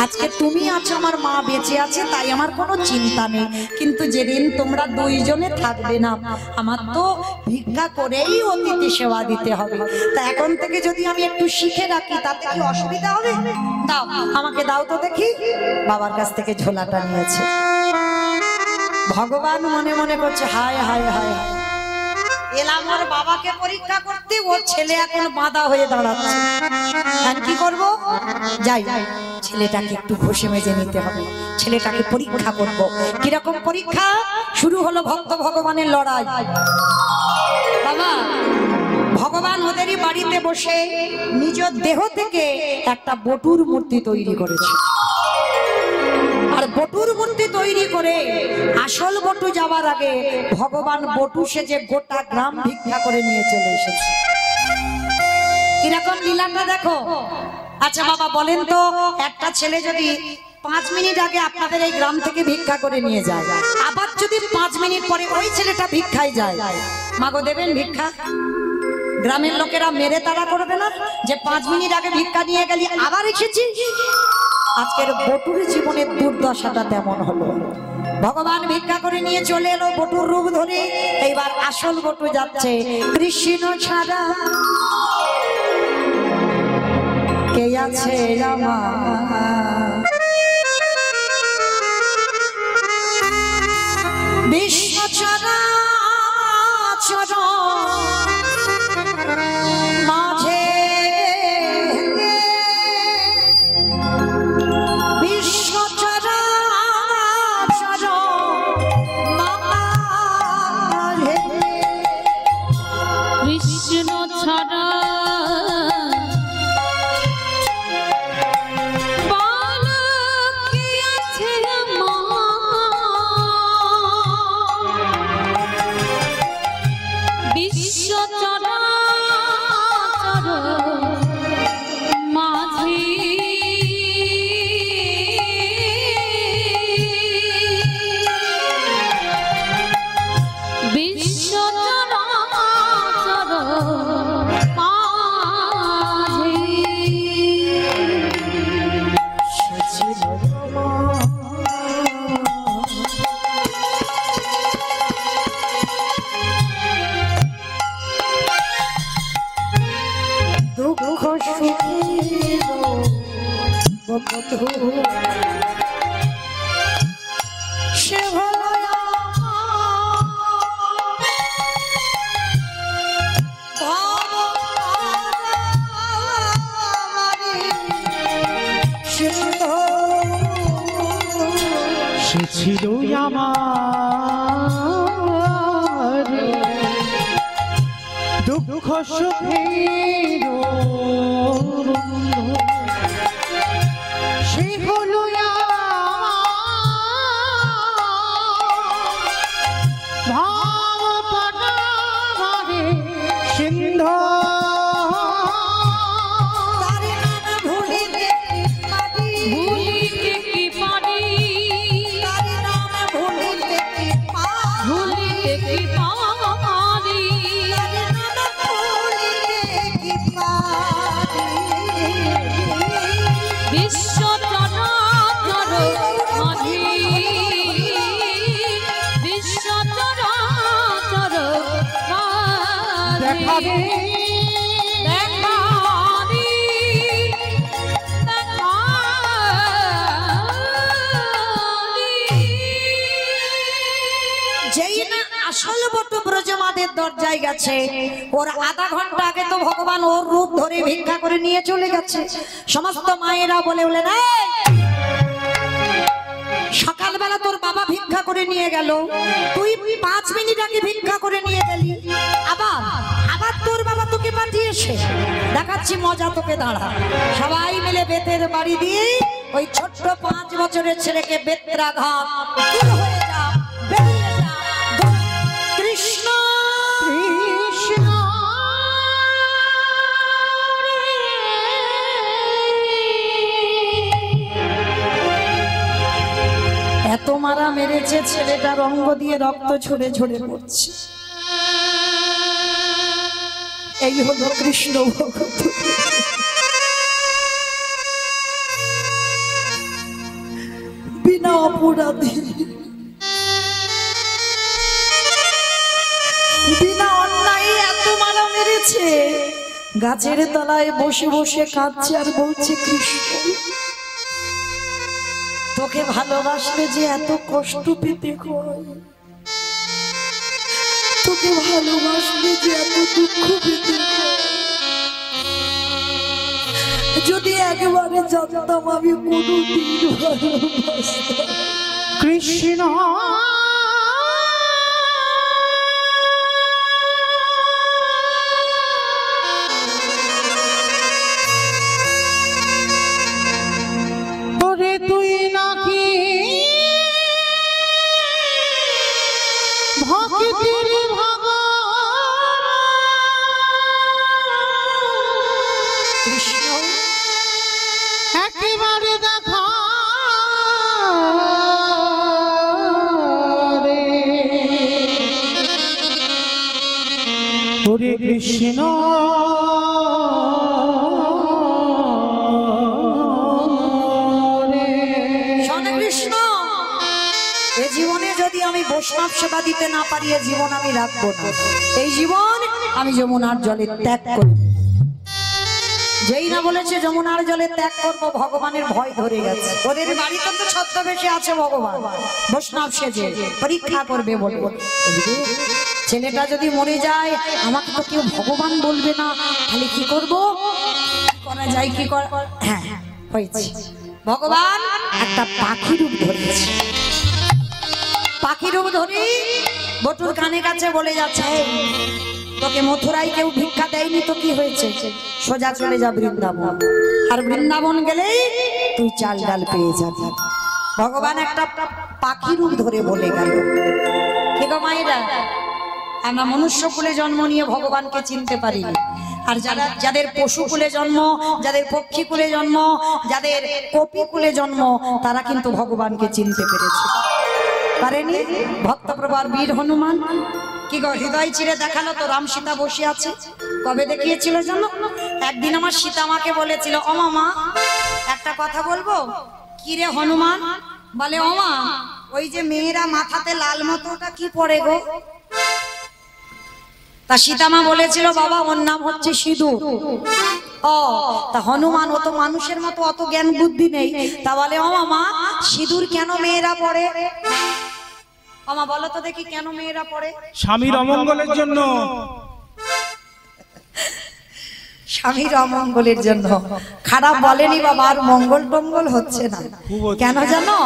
আজকে তুমি আছো, আমার মা বেঁচে আছে, তাই আমার কোনো চিন্তা নেই, কিন্তু যেদিন তোমরা 2 জনে থাকবে না, আমার তো ভিক্ষা করেই অতিথি সেবা দিতে হবে। তা এখন থেকে যদি আমি একটু শিখে রাখি, তাতে কি অসুবিধা হবে? দাও আমাকে, দাও তো দেখি। বাবার কাছ থেকে ঝোলাটা নিয়েছে। ভগবান মনে মনে করছে, হায় হায় হায়, এলাম ওর বাবাকে পরীক্ষা করতে, ওর ছেলে এখন বাঁধা হয়ে দাঁড়াচ্ছে। আর কি করব? যাই, ছেলেটাকে একটু ঘষে মেজে নিতে হবে, ছেলেটাকে পরীক্ষা করব। কিরকম পরীক্ষা? শুরু হলো ভক্ত ভগবানের লড়াই। বাবা ভগবান ওদেরই বাড়িতে বসে নিজ দেহ থেকে একটা বটুর মূর্তি তৈরি করেছে। আর বটুর মূর্তি তৈরি করে আসল বটু যাওয়ার আগে ভগবান বটু সেজে গোটা গ্রাম ভিক্ষা করে নিয়ে চলে এসেছে। কিরকম লীলাটা দেখো। আচ্ছা বাবা বলেন তো, একটা ছেলে যদি 5 মিনিট আগে আপনাদের এই গ্রাম থেকে ভিক্ষা করে নিয়ে যায়, আবার যদি 5 মিনিট পরে ওই ছেলেটা ভিক্ষায় যায়, মাগো দেবেন ভিক্ষা? গ্রামের লোকেরা মেরে তাড়া করবে না যে 5 মিনিট আগে ভিক্ষা নিয়ে গেলি আবার এসেছি? আজকের বটুর জীবনের দুর্দশাটা তেমন হলো। ভগবান ভিক্ষা করে নিয়ে চলে এলো বটুর রূপ ধরে। এইবার আসল বটু যাচ্ছে কৃষ্ণ ছাড়া কে আছে আমার, বিশ্ব চরাচর মাঝে বিশ্ব চরাচর মাঝে কৃষ্ণ ছাড়া দুঃখ সুখের বন্ধু সে হলো সে ছিল আমার দুঃখ সুখের বন্ধু, সে হলো ভাব পারে সিন্ধু। ভুলিতে কি পারি, ভুলিতে কি পারি, বিশ্ব চরাচর মাঝে, বিশ্ব চরাচর মাঝে যেই না আসল বটু ব্রজমাদের দরজায় গেছে, ওর আধা ঘন্টা আগে তো ভগবান ওর রূপ ধরে ভিক্ষা করে নিয়ে চলে গেছে। সমস্ত মায়েরা বলে বলে না, সকালবেলা তোর বাবা ভিক্ষা করে নিয়ে গেল, তুই 5 মিনিট আগে ভিক্ষা করে নিয়ে গেলি, আবার আবার তোর বাবা তোকে পাঠিয়েছে। দেখাচ্ছি মজা তোকে, দাঁড়া। সবাই মিলে বেতের বাড়ি দিয়ে ওই ছোট্ট 5 বছরের ছেলেকে বেত্রাঘাত হয়ে যা, বেরিয়ে যা, কৃষ্ণ কৃষ্ণ এত মারা মেরেছে, ছেলেটার অঙ্গ দিয়ে রক্ত ঝরে ঝরে পড়ছে। এই হলো কৃষ্ণ ভক্ত। বিনা অপরাধে, বিনা অন্যায় এত মারা মেরেছে। গাছের তলায় বসে বসে কাঁদছে আর বলছে, কৃষ্ণ তোকে ভালোবাসলে যে এত কষ্ট পেতে হয়, তোকে ভালোবাসলে যে এত দুঃখ পেতে হয়, যদি একবারে জানতাম আমি কোনোদিন ভালোবাসতাম। কৃষ্ণ ওরে তুই নাকি ভক্তির কৃষ্ণ একেবারে দেখা হরে কৃষ্ণ শোনে কৃষ্ণ, এ জীবনে যদি আমি বৈষ্ণব সেবা দিতে না পারি, এ জীবন আমি রাখবো না। এই জীবন আমি যমুনার জলে ত্যাগ করব। যেই না বলেছে যমুনার জলে ত্যাগ করব, ভগবানের ভয় ধরে গেছে। ওদের বাড়িতে তো ছদ্মবেশে আছে ভগবান, বৈষ্ণব সেজে পরীক্ষা করবে বলবো। ছেলেটা যদি মরে যায়, আমাকে তো কেউ ভগবান বলবে না, তাহলে কি করব? করা যায় কি করা? হ্যাঁ হয়েছে, ভগবান একটা পাখি রূপ ধরেছে। পাখি রূপ ধরে বটুর কানে কাছে বলে যাচ্ছে, তোকে মথুরায় কেউ ভিক্ষা দেয়নি তো কি হয়েছে, সোজা চলে যা বৃন্দাবন, আর বৃন্দাবন গেলেই তুই চাল ডাল পেয়ে যাবি। ভগবান একটা পাখি রূপ ধরে বলে গেল। কি গো মায়েরা, আমরা মনুষ্য কুলে জন্ম নিয়ে ভগবানকে চিনতে পারিনি। আর যাদের পশু কুলে জন্ম, যাদের পক্ষী কুলে জন্ম, যাদের কপি কুলে জন্ম, তারা কিন্তু ভগবানকে চিনতে পেরেছে। পারেনি? ভক্তপ্রভার বীর হনুমান কি গো, হৃদয় চিরে দেখালো তো রাম সীতা বসে আছে। কবে দেখিয়েছিল জানো? একদিন আমার সীতা মাকে বলেছিল, ও মামা একটা কথা বলবো। কি রে হনুমান? বলে, ও মা, ওই যে মেয়েরা মাথাতে লাল মতো ওটা কি পরে গো? তা সীতামা বলেছিল, বাবা ওর নাম হচ্ছে সিঁদুর। ও তা হনুমান, ও তো মানুষের মতো অত জ্ঞান বুদ্ধি নেই। তা বলে, ও মামা সিঁদুর কেন মেয়েরা পরে? মামা বলো তো দেখি কেন মেয়েরা পরে? স্বামীর অমঙ্গলের জন্য। স্বামীর অমঙ্গলের জন্য। খারাপ বলেনি বাবা, আর মঙ্গল টঙ্গল হচ্ছে না। কেন জানো?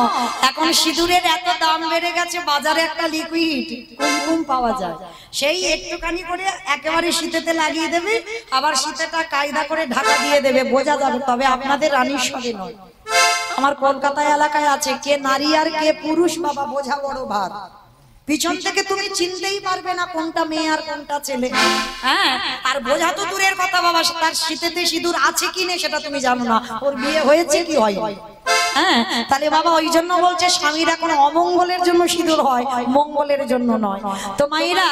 এখন সিঁদুরের এত দাম বেড়ে গেছে, বাজারে একটা লিকুইড কুমকুম পাওয়া যায়, সেই একটুখানি করে একেবারে শীতেতে লাগিয়ে দেবে, আবার শীতেটা কায়দা করে ঢাকা দিয়ে দেবে, বোঝা যাবে। তবে আপনাদের রানীশ্বরে নয়, আমার কলকাতা এলাকায় আছে। কে নারী আর কে পুরুষ বাবা বোঝা বড় ভার। পিছন থেকে তুমি চিনতেই পারবে না কোনটা মেয়ে আর কোনটা ছেলে। হ্যাঁ, আর বোঝা তো দূরের কথা বাবা, তার শীতেতে সিঁদুর আছে কি নেই সেটা তুমি জানো না, ওর বিয়ে হয়েছে কি হয়। হ্যাঁ, তাহলে বাবা ওই জন্য বলছে স্বামীর এখন অমঙ্গলের জন্য সিঁদুর হয়, মঙ্গলের জন্য নয়। তো মায়েরা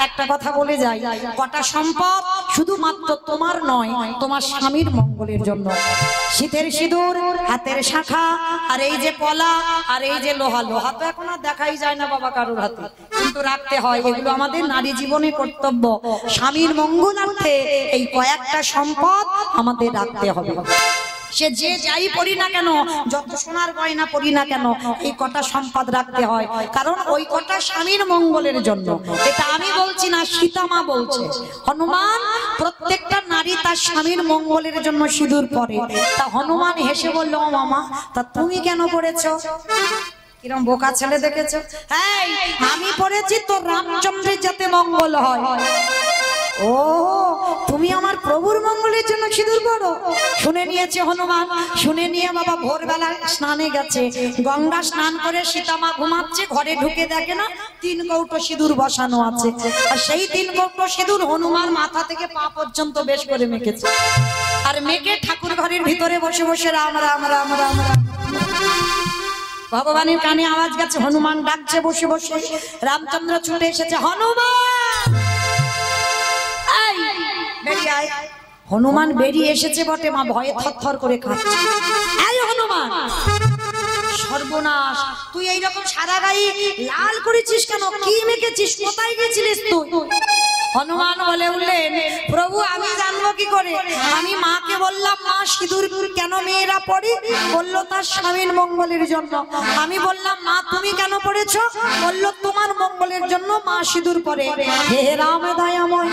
একটা কথা বলে যাই, কটা সম্পদ শুধুমাত্র তোমার নয়, তোমার স্বামীর মঙ্গলের জন্য। শীতের সিঁদুর, হাতের শাখা, আর এই যে পলা, আর এই যে লোহা। লোহা তো এখন আর দেখাই যায় না বাবা কারোর হাতে, কিন্তু রাখতে হয়। এগুলো আমাদের নারী জীবনে কর্তব্য। স্বামীর মঙ্গলার্থে এই কয়েকটা সম্পদ আমাদের রাখতে হবে। সে যে যাই পড়ি না কেন, যত সোনার গয়না পড়ি না কেন, এই কটা সম্পদ রাখতে হয়, কারণ ওই কটা স্বামীর মঙ্গলের জন্য। এটা আমি বলছি না, সীতামা বলছে। হনুমান প্রত্যেকটা নারী তার স্বামীর মঙ্গলের জন্য সিঁদুর পরে। তা হনুমান হেসে বলল, ও মামা তা তুমি কেন পড়েছো? কিরম বোকা ছেলে দেখেছো? এই আমি পড়েছি তো রামচন্দ্রের যাতে মঙ্গল হয়। ও তুমি আমার প্রভুর মঙ্গলের জন্য সিঁদুর পড়ো? শুনে নিয়েছে হনুমান। শুনে নিয়ে বাবা ভোরবেলা স্নানে গেছে, গঙ্গা স্নান করে সীতামা ঘুমাচ্ছে, ঘরে ঢুকে দেখে না 3 কৌটো সিঁদুর বসানো আছে। আর সেই 3 কৌটো সিঁদুর হনুমান মাথা থেকে পা পর্যন্ত বেশ করে মেখেছে। আর মেখে ঠাকুর ঘরের ভিতরে বসে বসে রাম রাম রাম রাম রাম। ভগবানের কানে আওয়াজ গেছে, হনুমান ডাকছে বসে বসে। রামচন্দ্র ছুটে এসেছে, হনুমান বেরিয়ে আয়। হনুমান বেরিয়ে এসেছে বটে, মা ভয়ে থরথর করে কাঁপছে। এই হনুমান, সর্বনাশ, তুই এইরকম সারা গায়ে লাল করেছিস কেন? কি মেখেছিস? কোথায় গেছিলিস তুই? হনুমান বলে উঠলেন, প্রভু আমি জানবো কি করে? আমি মাকে বললাম, মা সিঁদুর কেন মেয়েরা পড়ে? বললো তার স্বামীর মঙ্গলের জন্য। আমি বললাম, মা তুমি কেন পড়েছো? বললো তোমার মঙ্গলের জন্য মা সিঁদুর পরে। হে রাম দয়াময়,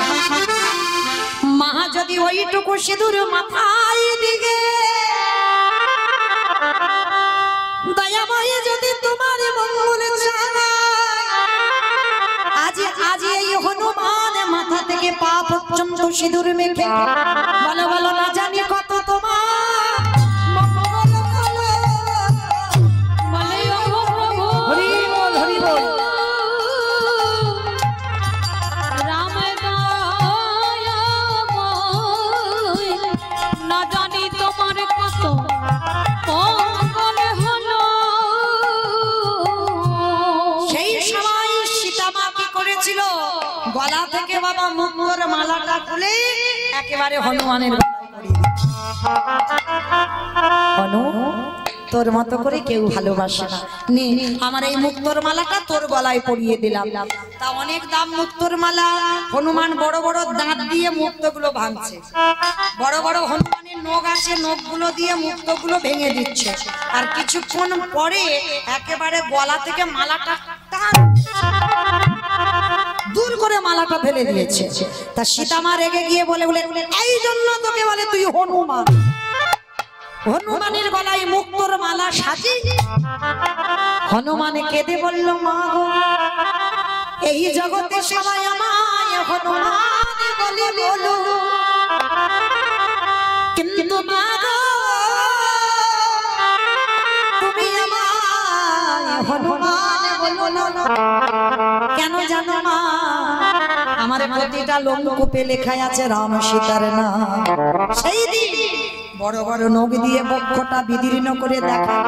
মা যদি ওইটুকু সিঁদুর মাথায় দিকে, দয়াময় যদি তোমার মঙ্গল চায়, আজ এই হনুমান মাথা থেকে পা পর্যন্ত সিঁদুর মেখে বলো বলো না জানি কত তোমার মঙ্গল হলো। বলে ও প্রভু, হরি বল হরি বল। রাম দয়াময়, না জানি তোমার কত মঙ্গল হলো। সেই সময় সীতামা কি করেছিল? গলা থেকে বাবা মুক্তোর মালাটা খুলে একেবারে হনুমানের গলায় পরিয়ে দিচ্ছে। হনু, তোর মতো করে কেউ ভালোবাসে না, নে আমার এই মুক্তোর মালাটা তোর গলায় পরিয়ে দিলাম। তা অনেক দাম মুক্তোর মালা। হনুমান বড় বড় দাঁত দিয়ে মুক্তগুলো ভাঙছে, বড় বড় হনুমানের নখ আছে, নখগুলো দিয়ে মুক্তগুলো ভেঙে দিচ্ছে। আর কিছুক্ষণ পরে একেবারে গলা থেকে মালাটা টান দূর করে মালাটা ফেলে দিয়েছে। তা সীতামা রেগে গিয়ে বলে এই জন্য তোকে বলে তুই হনুমান, হনুমানের গলায় মুক্তোর মালা সাজি। হনুমান কেঁদে বলল, মা গো, এই জগতে সবাই আমায় হনুমান বলে বলো, কিন্তু মা গো তুমি আমায় হনুমান বলো না। কেন জানো মা? আমার প্রতিটা লোমকূপে লেখা আছে রাম সীতার নাম। সেই দিন বড় বড় নখ দিয়ে বক্ষটা বিদীর্ণ করে দেখা,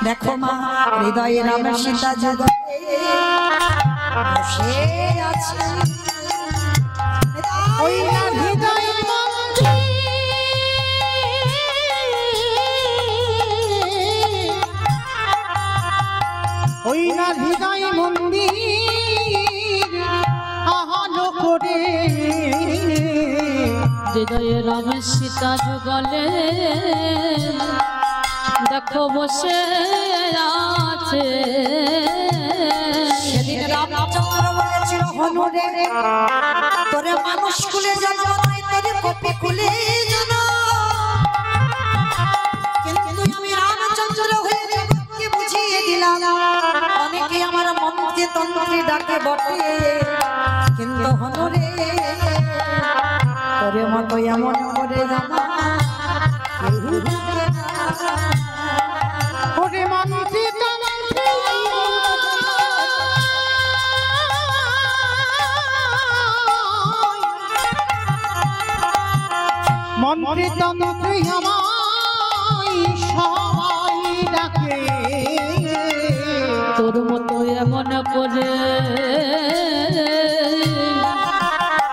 দেখো মা, হৃদয়ে রাম সীতা জগতে বসে আছে। ওই না হৃদয় ওই না হৃদয় মন্দির আহালো করে, হৃদয়ে রাম সীতা যুগলে দেখো বসে আছে। সেদিন রামচন্দ্র বলেছিল, হনুরে তোরে মানুষ কুলে জন্ম নয়, তোরে কপি কুলে জন্ম, কিন্তু আমি রামচন্দ্র হয়ে জগৎকে বুঝিয়ে দিলাম। অনেকে আমার মন্ত্রে তন্ত্রে ডাকে বটে, কিন্তু হনুরে তোরে মতো এমন করে জানা কেউ ডাকে না। ওরে মানছি মন্ত্রে তন্ত্রে আমায় সবাই ডাকে, তোর মতো এমন করে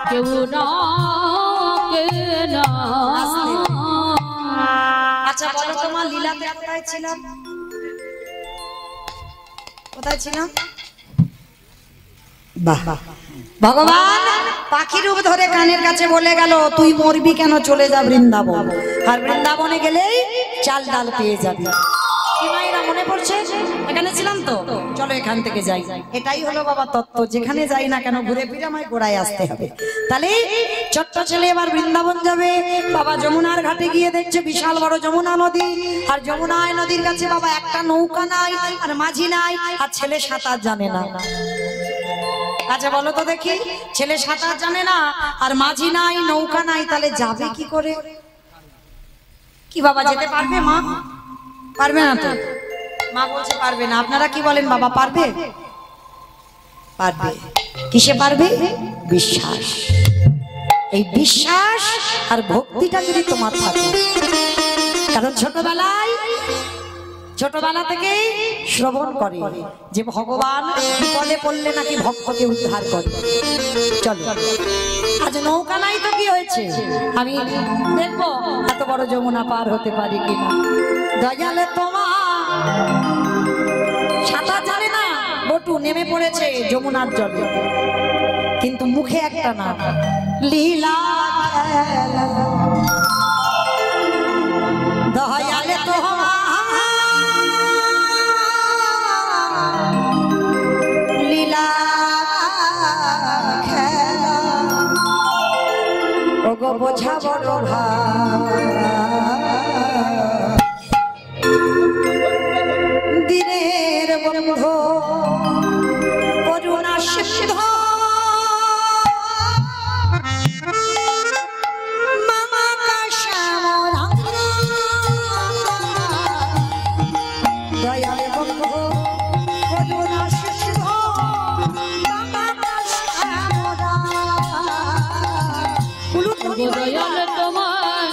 কেউ ডাকে না। আচ্ছা বলো তোমার লীলাতে কোথায় ছিলাম? কোথায় ছিলাম? বাহ, ভগবান পাখি রূপ ধরে কানের কাছে বলে গেল, তুই মরবি কেন, চলে যা বৃন্দাবন। আর বৃন্দাবনে গেলেই চাল ডাল পেয়ে যাবি। কি মায়েরা মনে পড়ছে? এখানে ছিলাম তো, চলো এখান থেকে যাই। এটাই হলো বাবা তত্ত্ব, যেখানে যাই না কেন ঘুরে ফিরে আমায় গোড়ায় আসতে হবে। তাহলে ছোট্ট ছেলে এবার বৃন্দাবন যাবে। বাবা যমুনার ঘাটে গিয়ে দেখছে বিশাল বড় যমুনা নদী, আর যমুনায় নদীর কাছে বাবা একটা নৌকা নাই, আর মাঝি নাই, আর ছেলে সাঁতার জানে না। আচ্ছা বলো তো দেখি, ছেলে সাঁতার জানে না আর মাঝি নাই, নৌকা নাই, তাহলে যাবে কি করে? কি বাবা যেতে পারবে? মা পারবে না তো? মা বলছে পারবে না। আপনারা কি বলেন বাবা পারবে? পারবে। কিসে পারবে? বিশ্বাস। এই বিশ্বাস আর ভক্তিটা যদি তোমার থাকে, কারণ ছোটবেলা থেকেই শ্রবণ করে যে ভগবান বিপদে পড়লে নাকি ভক্তকে উদ্ধার করে। চলো আজ নৌকা নাই তো কি হয়েছে, আমি দেখবো এত বড় যমুনা পার হতে পারি কিনা। দয়ালে তোমার সাঁতার জানে না, বটু নেমে পড়েছে যমুনার জলে, কিন্তু মুখে একটা না, লীলা খেলা। দয়ালে তোমার লীলা খেলা, ওগো বোঝা বড় ভাই, দিনের বন্ধু করুণা সিদ্ধ মামা কাশামরা, দয়ালে বন্ধু করুণা সিদ্ধ মামা কাশামরা। দয়াল তোমার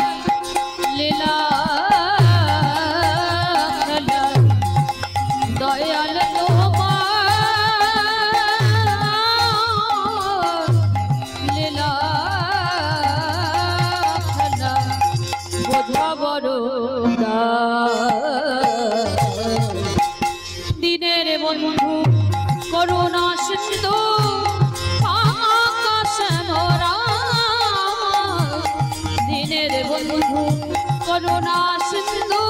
সিন্ধু আকাশে মোরা দিনের বন্ধু করুণা সিন্ধু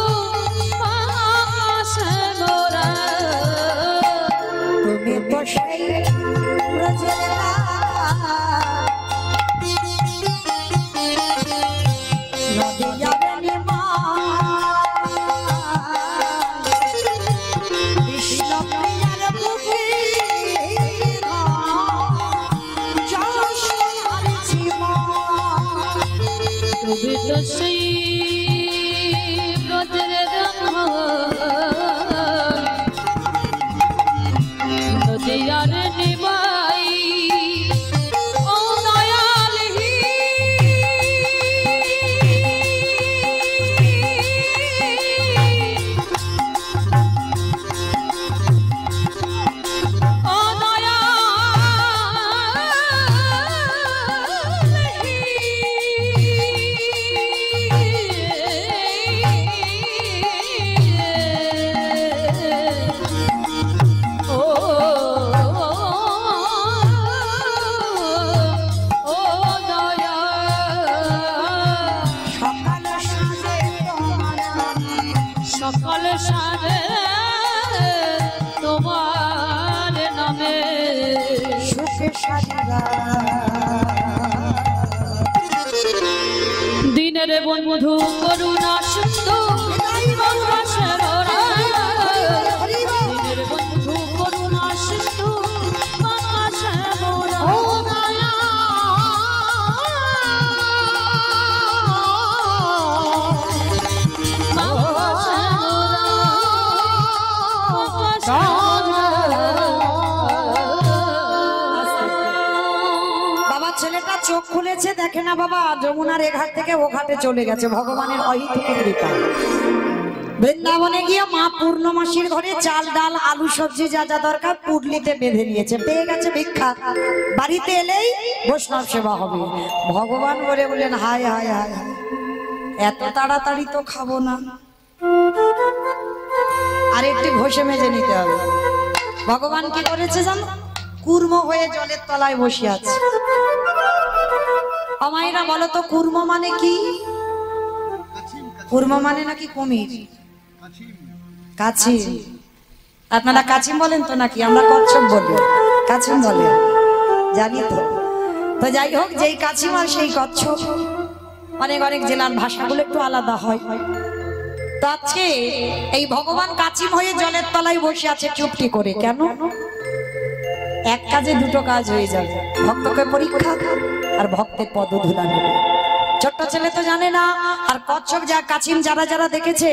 আকাশে মোরা তুমি তো সেই ব্রজের নদিয়া বেনিমা কৃষ্ণ প্রিয়ার বুকে যশোদার সীমা। তুমি তো সেই ব্রজের নদিয়ার নিমাই ও দয়ালহি ও সকল সারে তোমার নামে সুখে সাজিবা দিনের বন্ধু করুণা সিন্ধু আকাশে মোরা দিনের বন্ধু করুণা সিন্ধু আকাশে মোরা ও দয়া আকাশে মোরা বাবা ছেলেটা চোখ খুলেছে, দেখে না বাবা যমুনার এ ঘাট থেকে ও ঘাটে চলে গেছে, ভগবানের অহিত কৃপা। বৃন্দাবনে গিয়ে মা পূর্ণমাসীর ঘরে চাল ডাল আলু সবজি যা যা দরকার পুডলিতে বেঁধে নিয়েছে, পেয়ে গেছে ভিক্ষা। বাড়িতে এলেই বৈষ্ণব সেবা হবে। ভগবান বলে বললেন হায় হায় হায় হায়, এত তাড়াতাড়ি তো খাবো না, আর একটু ঘষে মেজে নিতে হবে। ভগবান কি করেছে জানো? কুর্ম হয়ে জলের তলায় বসে আছে। আমাইরা বলো তো কুর্ম মানে কি? কুর্ম মানে নাকি কুমির, কাছিম। আপনারা কাছিম বলেন তো নাকি? আমরা কচ্ছপ বলি, কাছিম বলে জানি তো। তো যাই হোক, যেই কাছিম আর সেই কচ্ছপ, অনেক অনেক জেলার ভাষাগুলো একটু আলাদা হয়। তো আজকে এই ভগবান কাছিম হয়ে জলের তলায় বসে আছে চুপটি করে। কেন? এক কাজে দুটো কাজ হয়ে যাবে, ভক্তকে পরীক্ষা আর ভক্তের পদধূলা নেবে। ছোট্ট ছেলে তো জানে না। আর কচ্ছপ যা কাছিম যারা যারা দেখেছে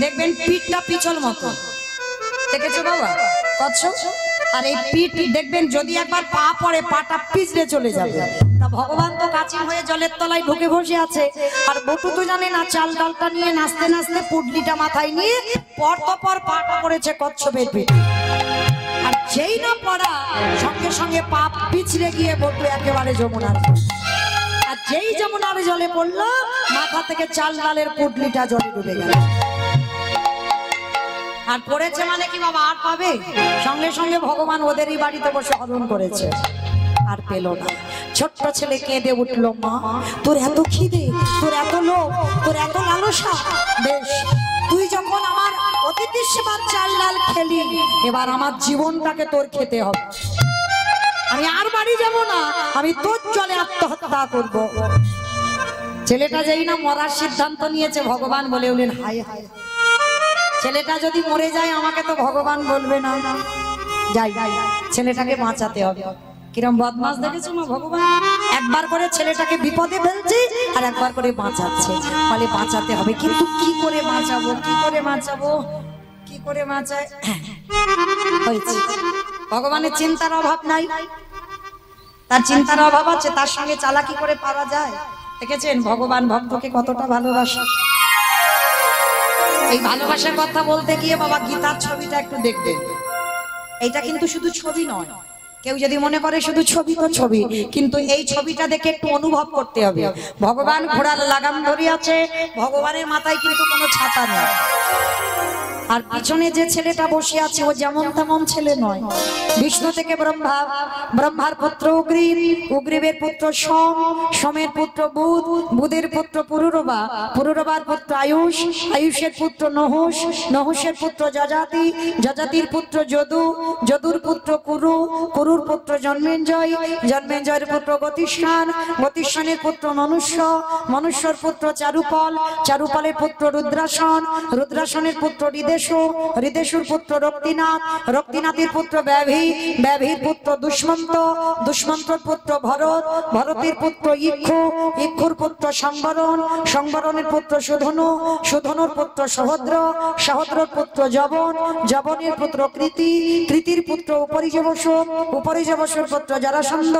দেখবেন পিঠটা পিছল মতো, দেখেছো বাবা কচ্ছপ? আর এই পিঠ দেখবেন যদি একবার পা পড়ে পাটা পিছলে চলে যাবে। তা ভগবান তো কাছিম হয়ে জলের তলায় ঢুকে বসে আছে। আর বটু তো জানে না, চাল ডালটা নিয়ে নাচতে নাচতে পুডলিটা মাথায় নিয়ে পর তো পর পাটা পড়েছে কচ্ছপের পিঠে। আর যেই না পড়া সঙ্গে সঙ্গে পা পিছলে গিয়ে বটু একেবারে যমুনার, আর যেই যমুনার জলে পড়লো মাথা থেকে চাল ডালের পুডলিটা জলে ডুবে গেল। আর পড়েছে মানে কি বাবা, আর পাবে? সঙ্গে সঙ্গে ভগবান ওদেরই বাড়িতে বসে হরণ করেছে, আর পেল না। ছোট্ট ছেলে কেঁদে উঠলো, মা তোর এত খিদে, তোর এত লোভ, তোর এত লালসা, বেশ তুই যখন আমার অতিথির সেবার চাল ডাল খেলি, এবার আমার জীবনটাকে তোর খেতে হবে। আমি আর বাড়ি যাব না, আমি তোর জলে আত্মহত্যা করব। ছেলেটা যেই না মরার সিদ্ধান্ত নিয়েছে, ভগবান বলে উঠলেন হায় হায়, ছেলেটা যদি মরে যায় আমাকে তো ভগবান বলবে না। যাই ছেলেটাকে বাঁচাতে হবে। কিরম বদমাস দেখেছো না ভগবান? একবার করে ছেলেটাকে বিপদে ফেলছে আর একবার করে বাঁচাচ্ছে। বলে বাঁচাতে হবে, কিন্তু কি করে বাঁচাবো, কি করে বাঁচাবো, কি করে বাঁচায়? হয়েছে ভগবানের চিন্তার অভাব নাই, তার চিন্তার অভাব আছে, তার সঙ্গে চালাকি করে পারা যায়। দেখেছেন ভগবান ভক্তকে কতটা ভালোবাসে। এই ভালোবাসার কথা বলতে গিয়ে বাবা গীতার ছবিটা একটু দেখবেন। এইটা কিন্তু শুধু ছবি নয়, কেউ যদি মনে করে শুধু ছবি তো ছবি, কিন্তু এই ছবিটা দেখে একটু অনুভব করতে হবে। ভগবান ঘোড়ার লাগাম ধরে আছে, ভগবানের মাথায় কিন্তু কোনো ছাতা নেই। আর পিছনে যে ছেলেটা বসে আছে ও যেমন তেমন ছেলে নয়। বিষ্ণু থেকে ব্রহ্মা, ব্রহ্মার পুত্র উগ্রীব, উগ্রীবের পুত্র সোম, সোমের পুত্র বুধ, বুধের পুত্র পুরুরবা, পুরুরবার পুত্র আয়ুষ, আয়ুষের পুত্র নহুষ, নহুষের পুত্র যজাতি, যজাতির পুত্র যদু, যদুর পুত্র কুরু, কুরুর পুত্র জন্মেঞ্জয়, জন্মেঞ্জয়ের পুত্র গতিষ্ঠান, গতিষ্ঠানের পুত্র মনুষ্য, মনুষ্যর পুত্র চারুপল, চারুপলের পুত্র রুদ্রাসন, রুদ্রাসনের পুত্র হৃদেশু, হৃদেশুর পুত্র রক্তিনাথ, রক্তিনাথের পুত্র ব্যাভি, ব্যাভির পুত্র দুষ্মন্ত, দুষ্মন্তর পুত্র ভরত, ভরতের পুত্র ইক্ষু, ইক্ষুর পুত্র সংবরণ, সংবরণের পুত্র সুধনু, সুধনুর পুত্র সহদ্র, সহদ্রর পুত্র জবন, জবনের পুত্র কৃতি, কৃতির পুত্র উপরিজবসু, উপরিজবসুর পুত্র জরাসন্ধ,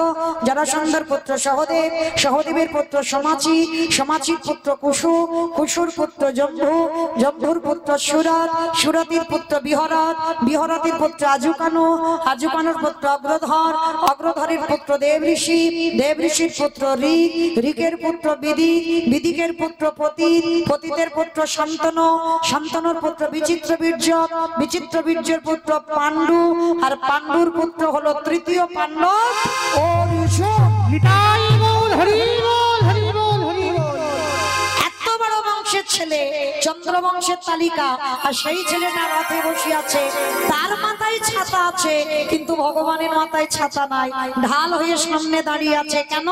জরাসন্ধর পুত্র সহদেব, সহদেবের পুত্র সমাচি, সমাচির পুত্র কুশু, কুশুর পুত্র জম্ভু, জম্ভুর পুত্র সুরত, সুরতির পুত্র বিহরত, বিহরতির পুত্র আজুকানু, আজুকানুর পুত্র অগ্রধর, অগ্রধরের পুত্র দেব ঋষি, দেব ঋষির পুত্র ঋক, ঋকের পুত্র বিদিক, বিদিকের পুত্র পতিত, পতিতের পুত্র শান্তনু, শান্তনুর পুত্র বিচিত্র বীর্য, বিচিত্র বীর্যের পুত্র পাণ্ডু, আর পাণ্ডুর পুত্র হলো তৃতীয় পাণ্ডব অর্জুন। নিতাই গৌর হরি বল, হরি বল, হরি বল। এত বড় বংশের ছেলে, চন্দ্রবংশের তালিকা, আর সেই ছেলেটা রথে বসে আছে, তার মাথায় ছাতা আছে কিন্তু ভগবানের মাথায় ছাতা নাই, ঢাল হয়ে সামনে দাঁড়িয়ে আছে। কেন?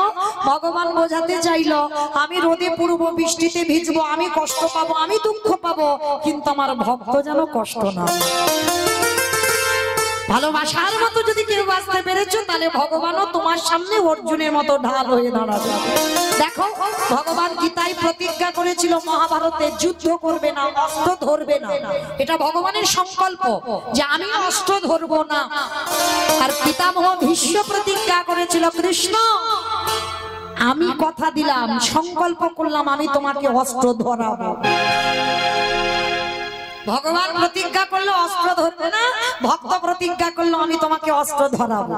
ভগবান বোঝাতে চাইলো আমি রোদে পুড়বো, বৃষ্টিতে ভিজবো, আমি কষ্ট পাবো, আমি দুঃখ পাবো, কিন্তু আমার ভক্ত যেন কষ্ট না। ভালোবাসার মতো যদি কেউ বাঁচতে পেরেছো তাহলে ভগবানও তোমার সামনে অর্জুনের মতো ঢাল হয়ে দাঁড়াবে। দেখো ভগবান গীতায় প্রতিজ্ঞা করেছিল মহাভারতে যুদ্ধ করবে না, অস্ত্র ধরবে না, এটা ভগবানের সংকল্প যে আমি অস্ত্র ধরবো না। আর পিতামহ ভীষ্ম প্রতিজ্ঞা করেছিল কৃষ্ণ আমি কথা দিলাম, সংকল্প করলাম আমি তোমাকে অস্ত্র ধরাবো। ভগবান প্রতিজ্ঞা করলো অস্ত্র ধরবে না, ভক্ত প্রতিজ্ঞা করলো আমি তোমাকে অস্ত্র ধরাবো।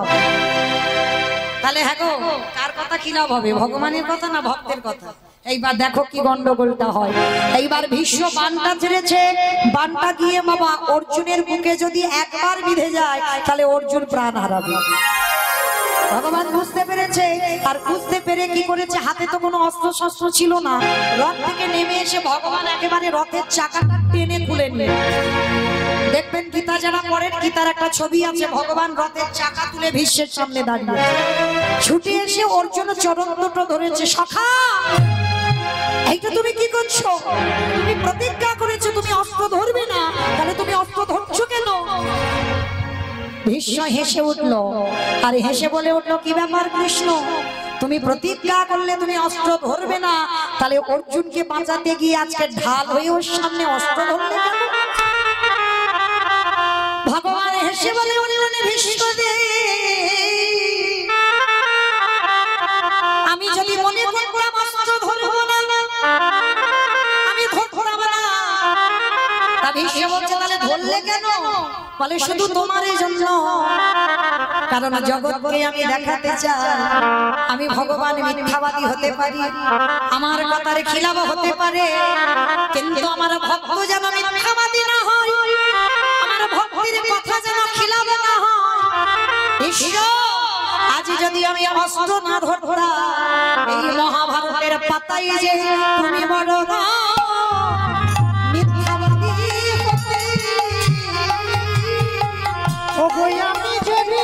তাহলে হ্যাঁ গো, কার কথা কি লাভ হবে, ভগবানের কথা না ভক্তের কথা? এইবার দেখো কি গন্ডগোলটা হয়। এইবার ভীষ্ম বানটা ছেড়েছে, বানটা গিয়ে বাবা অর্জুনের বুকে যদি একবার বিঁধে যায় তাহলে অর্জুন প্রাণ হারাবে। ভগবান বুঝতে পেরেছে, আর বুঝতে পেরে কি করেছে, হাতে তো কোনো অস্ত্র শস্ত্র ছিল না, রথ থেকে নেমে এসে ভগবান একেবারে রথের চাকাটা টেনে খুলে নিয়ে, দেখবেন গীতা যারা পড়েন গীতার একটা ছবি আছে, ভগবান রথের চাকা তুলে ভীষ্মের সামনে দাঁড়িয়ে ছুটে এসে অর্জুন চরণ দুটো ধরেছে, সখা এইটা তুমি কি করছো? তুমি প্রতিজ্ঞা করেছো তুমি অস্ত্র ধরবে না, তাহলে তুমি অস্ত্র ধরছো কেন? ভীষ্ম হেসে উঠলো, আর হেসে বলে উঠলো কি ব্যাপার কৃষ্ণ, তুমি প্রতিজ্ঞা করলে তুমি অস্ত্র ধরবে না, তাহলে অর্জুনকে বাঁচাতে গিয়ে আজকে ঢাল হয়ে ওর সামনে অস্ত্র ধরলে কেন? ভগবান হেসে বলে উঠলেন ভীষ্মদেব আমি যদি মনে করতাম অস্ত্র ধরবো না, আমি ধরতাম না। তা ভীষ্ম বলছে তাহলে ধরলে কেন? বলে শুধু তোমার জন্য, কারণ জগৎকে আমি দেখাতে চাই আমি ভগবান মিথ্যাবাদী হতে পারি, আমার কথার খিলাফ হতে পারে, কিন্তু আমার ভক্ত যেন মিথ্যাবাদী না হয়, আমার ভক্তির কথা যেন খিলাফ না হয়। ঈশ্বর আজ যদি আমি অস্ত্র না ধরতাম, এই মহাভারতের পাতায় যে তুমি বড় মিথ্যাবাদী হতে। ওগো আমি যদি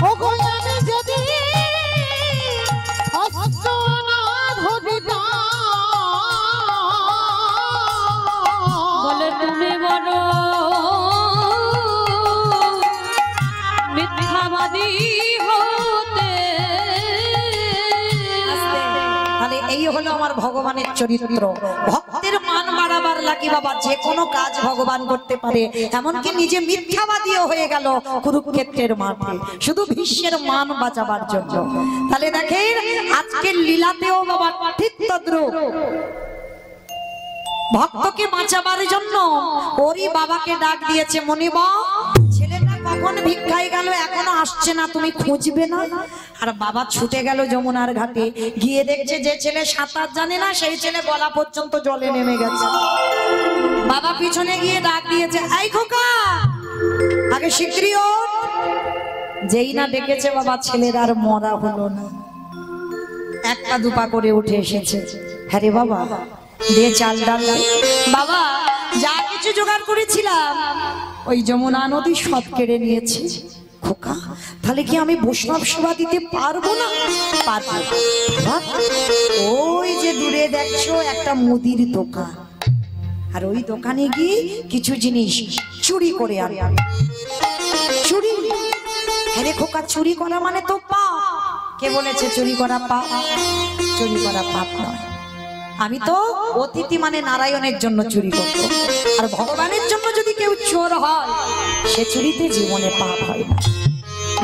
ওগো আমি যদি অস্ত্র না ধরিতাম, বলে তুমি বড় মিথ্যাবাদী হতে। তাহলে এই হলো আমার ভগবানের চরিত্র। ভক্তের মান বাড়াবার লাগি বাবা যে কোনো কাজ ভগবান করতে পারে, এমনকি নিজে মিথ্যাবাদীও হয়ে গেল কুরুক্ষেত্রের মাঠে শুধু ভীষ্মের মান বাঁচাবার জন্য। তাহলে দেখেন আজকের লীলাতেও বাবা ঠিক তদ্রূপ, ভক্তকে বাঁচাবার জন্য ওরই বাবাকে ডাক দিয়েছে মনিব। ছেলেটা কখন ভিক্ষায় গেল এখনো আসছে না, তুমি খুঁজবে না? আর বাবা ছুটে গেল যমুনার ঘাটে, গিয়ে দেখছে যে ছেলে সাঁতার জানে না সেই ছেলে গলা পর্যন্ত জলে নেমে গেছে। বাবা পিছনে গিয়ে ডাক দিয়েছে, এই খোকা আগে শিগগিরই ওঠ। যেই না ডেকেছে বাবা, ছেলের আর মরা হলো না, একটা দুপা করে উঠে এসেছে। হ্যাঁ রে বাবা, দিয়ে চাল ডাল বাবা যা কিছু জোগাড় করেছিলাম ওই যমুনা নদী সব কেড়ে নিয়েছে। খোকা তাহলে কি আমি বৈষ্ণব সেবা দিতে পারবো না? পারবো। ওই যে দূরে দেখছো একটা মুদির দোকান, আর ওই দোকানে গিয়ে কিছু জিনিস চুরি করে আনবে। চুরি? আরে খোকা চুরি করা মানে তো পাপ। কে বলেছে চুরি করা পাপ? চুরি করা পাপ নয়। আমি তো অতিথি মানে নারায়ণের জন্য চুরি করব, আর ভগবানের জন্য যদি কেউ চোর হয় সে চুরিতে জীবনে পাপ হয় না।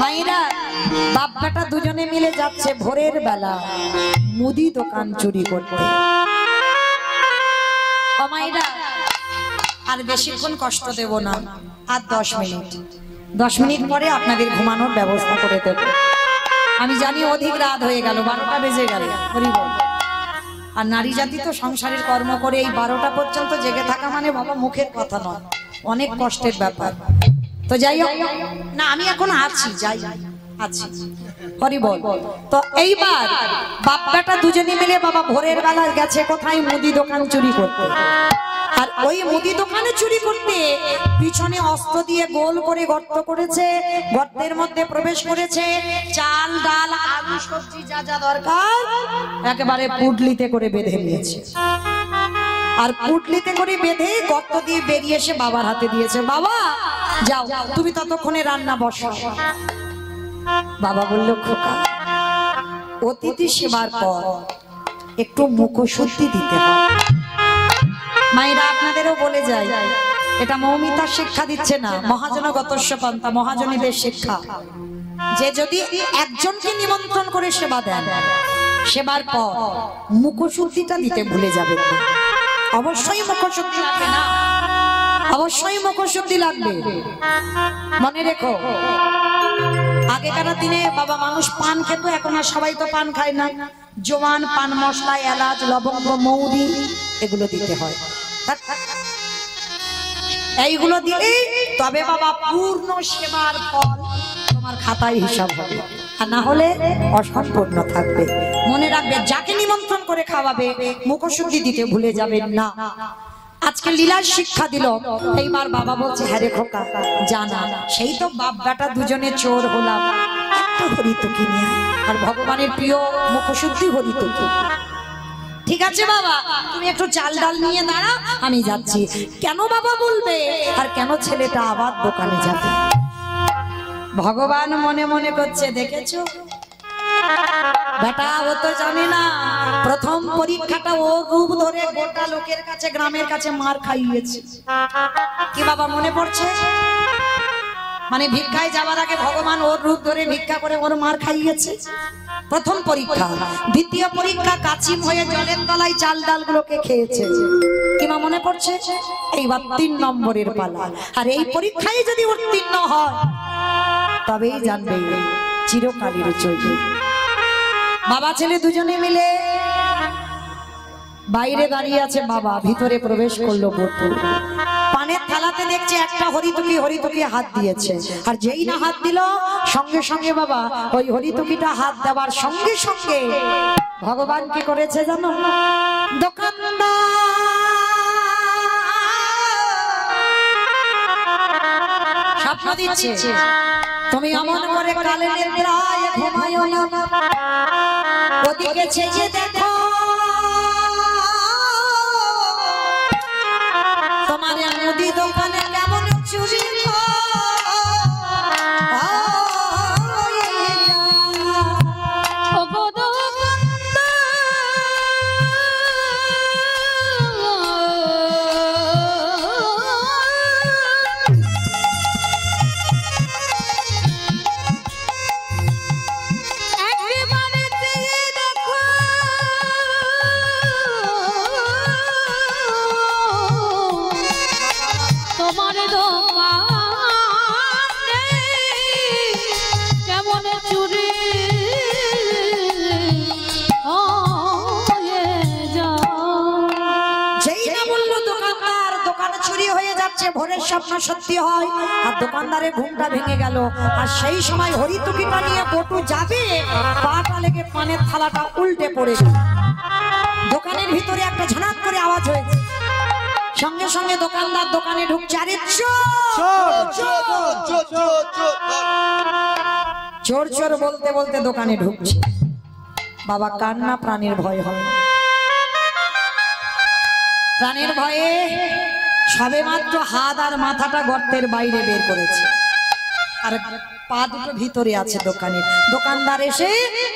মায়েরা বাপ বেটা দুজনে মিলে যাচ্ছে ভোরের বেলা মুদি দোকান চুরি করতে। ও মায়েরা আর বেশিক্ষণ কষ্ট দেব না, আর 10 মিনিট, 10 মিনিট পরে আপনাদের ঘুমানোর ব্যবস্থা করে দেব। আমি জানি অধিক রাত হয়ে গেল, 12টা বেজে গেল। আর নারী জাতি তো সংসারের কর্ম করে এই 12টা পর্যন্ত জেগে থাকা মানে বাবা মুখের কথা নয়, অনেক কষ্টের ব্যাপার। তো যাই হোক না, আমি এখন আছি, যাই আছি, হরি বল। তো এইবার বাপ বেটা দুজনে মিলে বাবা ভোরের বেলা গেছে কোথায়? মুদি দোকান চুরি করতে। আর ওই মুদি দোকানে চুরি করতে পিছনে অস্ত্র দিয়ে গোল করে গর্ত করেছে, গর্তের মধ্যে প্রবেশ করেছে, চাল ডাল আলু সবজি যা যা দরকার একেবারে পুটলিতে করে বেঁধে নিয়েছে। আর পুটলিতে করে বেঁধে গর্ত দিয়ে বেরিয়ে এসে বাবার হাতে দিয়েছে, বাবা যাও তুমি ততক্ষণে রান্না বসাও। বাবা বলল, খোকা অতিথি সেবার পর একটু মুখশুদ্ধি দিতে হয়। মায়েরা আপনাদেরও বলে যায়, এটা মৌমিতার শিক্ষা দিচ্ছে না, মহাজনগতস্য পন্থা, মহাজনীদের শিক্ষা, যে যদি একজনকে নিমন্ত্রণ করে সেবা দেন সেবার পর মুখশুদ্ধিটা দিতে ভুলে যাবেন না। অবশ্যই মুখশুদ্ধি লাগবে না, অবশ্যই মুখশুদ্ধি লাগবে। মনে রেখো আগেকার দিনে বাবা মানুষ পান খেত, এখন আর সবাই তো পান খায় না। জোয়ান, পান মশলা, এলাচ, লবঙ্গ, মৌরি এগুলো দিতে হয়। এইগুলো দিলে তবে বাবা পূর্ণ সেবার ফল তোমার খাতায় হিসাব হবে, আর না হলে অসম্পূর্ণ থাকবে। মনে রাখবে যাকে নিমন্ত্রণ করে খাওয়াবে মুখশুদ্ধি দিতে ভুলে যাবেন না। আজকে লীলার শিক্ষা দিল, এইবার বাবা বলছে, হ্যাঁ রে খোকা জানা, সেই তো বাপ বেটা দুজনে চোর হলাম, একটা হরিতকি নিয়ে, আর ভগবানের প্রিয় মুখশুদ্ধি হরিতকি। ঠিক আছে বাবা তুমি একটু চাল ডাল নিয়ে দাঁড়াও, আমি যাচ্ছি। কেন বাবা বলবে, আর কেন ছেলেটা আবার দোকানে যাবে? ভগবান মনে মনে করছে, দেখেছো বেটা ও তো জানে না প্রথম পরীক্ষাটা ও রূপ ধরে গোটা লোকের কাছে গ্রামের কাছে মার খাইয়েছে। কি বাবা মনে পড়ছে? মানে ভিক্ষায় যাওয়ার আগে ভগবান ওর রূপ ধরে ভিক্ষা করে ওর মার খাইয়েছে, প্রথম পরীক্ষা। দ্বিতীয় পরীক্ষা কাচিম হয়ে জলের তলায় চাল ডাল গুলোকে খেয়েছে। কি মা মনে পড়ছে? এইবার 3 নম্বরের পালা, আর এই পরীক্ষায় যদি উত্তীর্ণ হয় তবেই জানবে চিরকালের জয়। বাবা ছেলে দুজনে মিলে বাইরে দাঁড়িয়ে আছে, বাবা ভিতরে প্রবেশ করলো। পানের থালাতে দেখছে একটা হরিতকি, হরিতকি হাত দিয়েছে, আর যেই না হাত দিল সঙ্গে সঙ্গে বাবা ওই হরিতকিটা হাত দেওয়ার সঙ্গে সঙ্গে ভগবান কি করেছে জানো? দোকানদার স্বপ্ন দিচ্ছে, তুমি অমন করে কালে নিদ্রায় ঘুমায়ো না, ওদিকে চেয়ে দেখো তোমার মুদি দোকানে কেমন চুরি তোমার দোকানে দোকান চুরি হয়ে যাচ্ছে, ভোরের স্বপ্ন সত্যি হয়, আর দোকানদারের ঘুমটা ভেঙে গেল। আর সেই সময় হরিতুকিটা নিয়ে পটু যাবে, পাটা লেগে পানের থালাটা উল্টে পড়ে গেল। দোকানের ভিতরে একটা ঝনাত করে আওয়াজ হয়েছে, সঙ্গে সঙ্গে দোকানদার দোকানে ঢুকছে। আরে চোর চোর বলতে বলতে দোকানে ঢুকছে। বাবা কান্না প্রাণের ভয় হয়, প্রাণের ভয়ে সবে মাত্র হাত আর মাথাটা গর্তের বাইরে বের করেছে, আর পা দুটো ভিতরে আছে দোকানের। দোকানদার এসে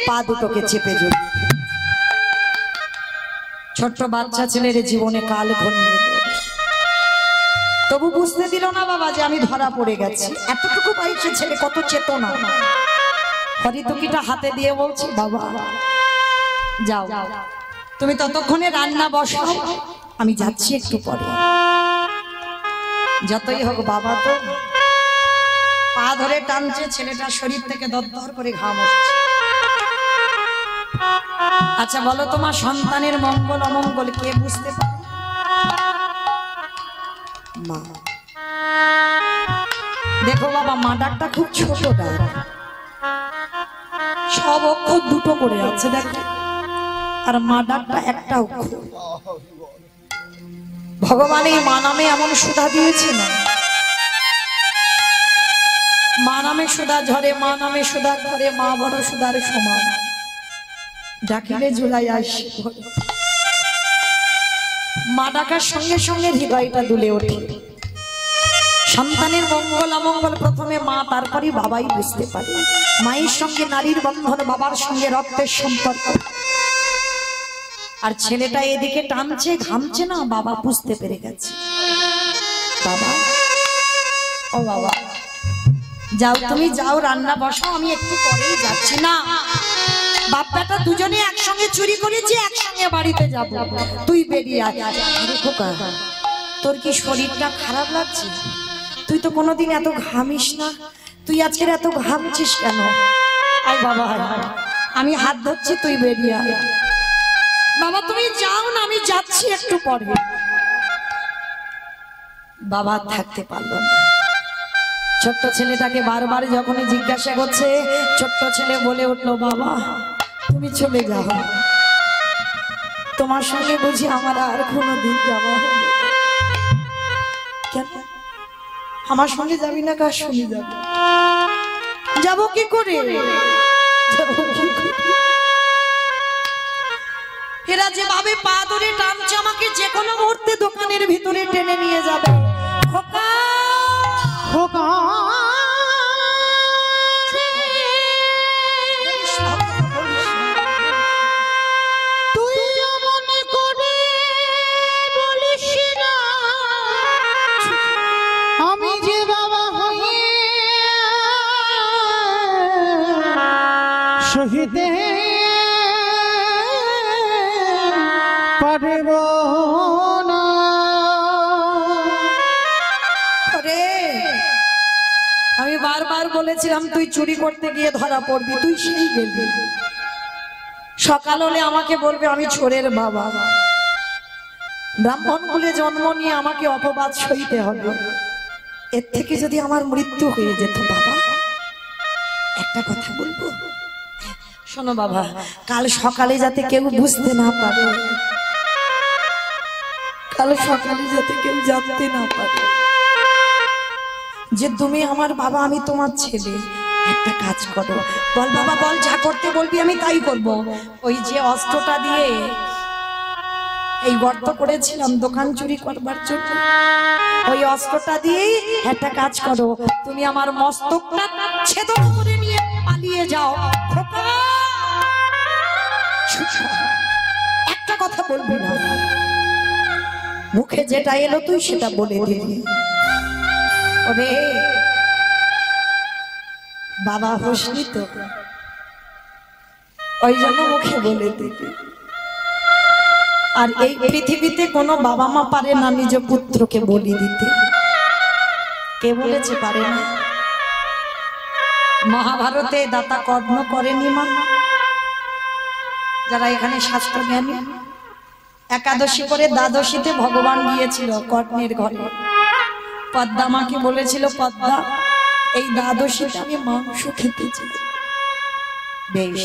পা দুটোকে চেপে জড়িয়ে। ছোট্ট বাচ্চা ছেলের জীবনে কাল ঘনিয়ে তবু বুঝতে দিল না বাবা যে আমি ধরা পড়ে গেছি। এতটুকু বয়সে ছেলে কত চেতনা। হরিতুকিটা হাতে দিয়ে বলছি, বাবা যাও, তুমি ততক্ষণে রান্না বসাও, আমি যাচ্ছি একটু পরে। যতই হোক বাবা তো পা ধরে টানছে, ছেলেটার শরীর থেকে দরদর করে ঘাম আসছে। আচ্ছা বলো, তোমার সন্তানের মঙ্গল অমঙ্গল কে বুঝতে পারে? মা। দেখো বাবা, মা ডাকটা খুব ছোট ডাক, সব অক্ষর দুটো করে আছে দেখো, আর মা ডাকটা একটা অক্ষর। ভগবান এই মা নামে এমন সুধা দিয়েছে না, মা নামে সুধা ঝরে, মা নামে সুধা ধরে, মা বড় সুধার সমান, ডাকিলে জুলাই আসি। মা ডাকার সঙ্গে সঙ্গে হৃদয়টা দুলে ওঠে। সন্তানের মঙ্গল অমঙ্গল প্রথমে মা, তারপরই বাবাই বুঝতে পারে। মায়ের সঙ্গে নারীর বন্ধন, বাবার সঙ্গে রক্তের সম্পর্ক। আর ছেলেটা এদিকে টানছে, ঘামছে না, বাবা বুঝতে পেরে গেছে। বাবা, ও বাবা যাও, তুমি যাও, রান্না বসাও, আমি একটু পরেই যাচ্ছি। না, বাপ বেটা দুজনে একসঙ্গে চুরি করেছি, একসঙ্গে বাড়িতে যাব, তুই বেরিয়ে আয়। খোকা, তোর কি শরীরটা খারাপ লাগছে? তুই তো কোনোদিন এত ঘামিস না, তুই আজকের এত ঘামছিস কেন? আয় বাবা, আমি হাত ধরছি, তুই বেরিয়ে আয়। বাবা তুমি যাও না, আমি যাচ্ছি একটু পরে। বাবা থাকতে পারলো না। ছোট্ট ছেলেটাকে বারবার যখনই জিজ্ঞাসা করছে, ছোট্ট ছেলে বলে উঠলো, বাবা তুমি চলে যাও, তোমার সঙ্গে বুঝি আমার আর কোনোদিন যাওয়া হবে? কেন আমার সঙ্গে যাবি না? কার সঙ্গে যাবো? যাবো কি করে? এরা যেভাবে পা ধরে টানছে, আমাকে যে কোনো মুহূর্তে দোকানের ভিতরে টেনে নিয়ে যাবে। খোকা, খোকা তুই এমন করে বলিস না, আমি যে বাবা হয়ে সহিতে পারব না। আমি বারবার বলেছিলাম তুই চুরি করতে গিয়ে ধরা পড়বি, তুই সেই গেলি। সকাল হলে আমাকে বলবে আমি চোরের বাবা, ব্রাহ্মণ কুলে জন্ম নিয়ে আমাকে অপবাদ সইতে হবে। এর থেকে যদি আমার মৃত্যু হয়ে যেত বাবা, একটা কথা বলবো, শোনো বাবা, কাল সকালে যাতে কেউ বুঝতে না পারে, কাল সকালে যাতে কেউ জানতে না পারে যে তুমি আমার বাবা, আমি তোমার ছেলে। একটা কাজ করো, বল বাবা বল, যা করতে বলবি আমি তাই করব। ওই যে অস্ত্রটা দিয়ে এই গর্ত করেছিলাম দোকান চুরি করবার জন্য, ওই অস্ত্রটা দিয়ে একটা কাজ করো, তুমি আমার মস্তকটা ছেদন করে নিয়ে পালিয়ে যাও। একটা কথা বলবি না, মুখে যেটা এলো তুই সেটা বলে দিবি। ওরে বাবা হোসনি তো, ওই জন্য মুখে বলে দিবি। আর এই পৃথিবীতে কোনো বাবা মা পারে না নিজ পুত্রকে বলি দিতে। কে বলেছে পারে না? মহাভারতে দাতা কর্ণ করেনি মা? যারা এখানে শাস্ত্র জ্ঞানী, একাদশী করে দ্বাদশীতে ভগবান গিয়েছিল কর্ণের ঘরে। পদ্মা মাকে বলেছিল, পদ্মা এই দ্বাদশীতে আমি মাংস খেতে চাই। বেশ,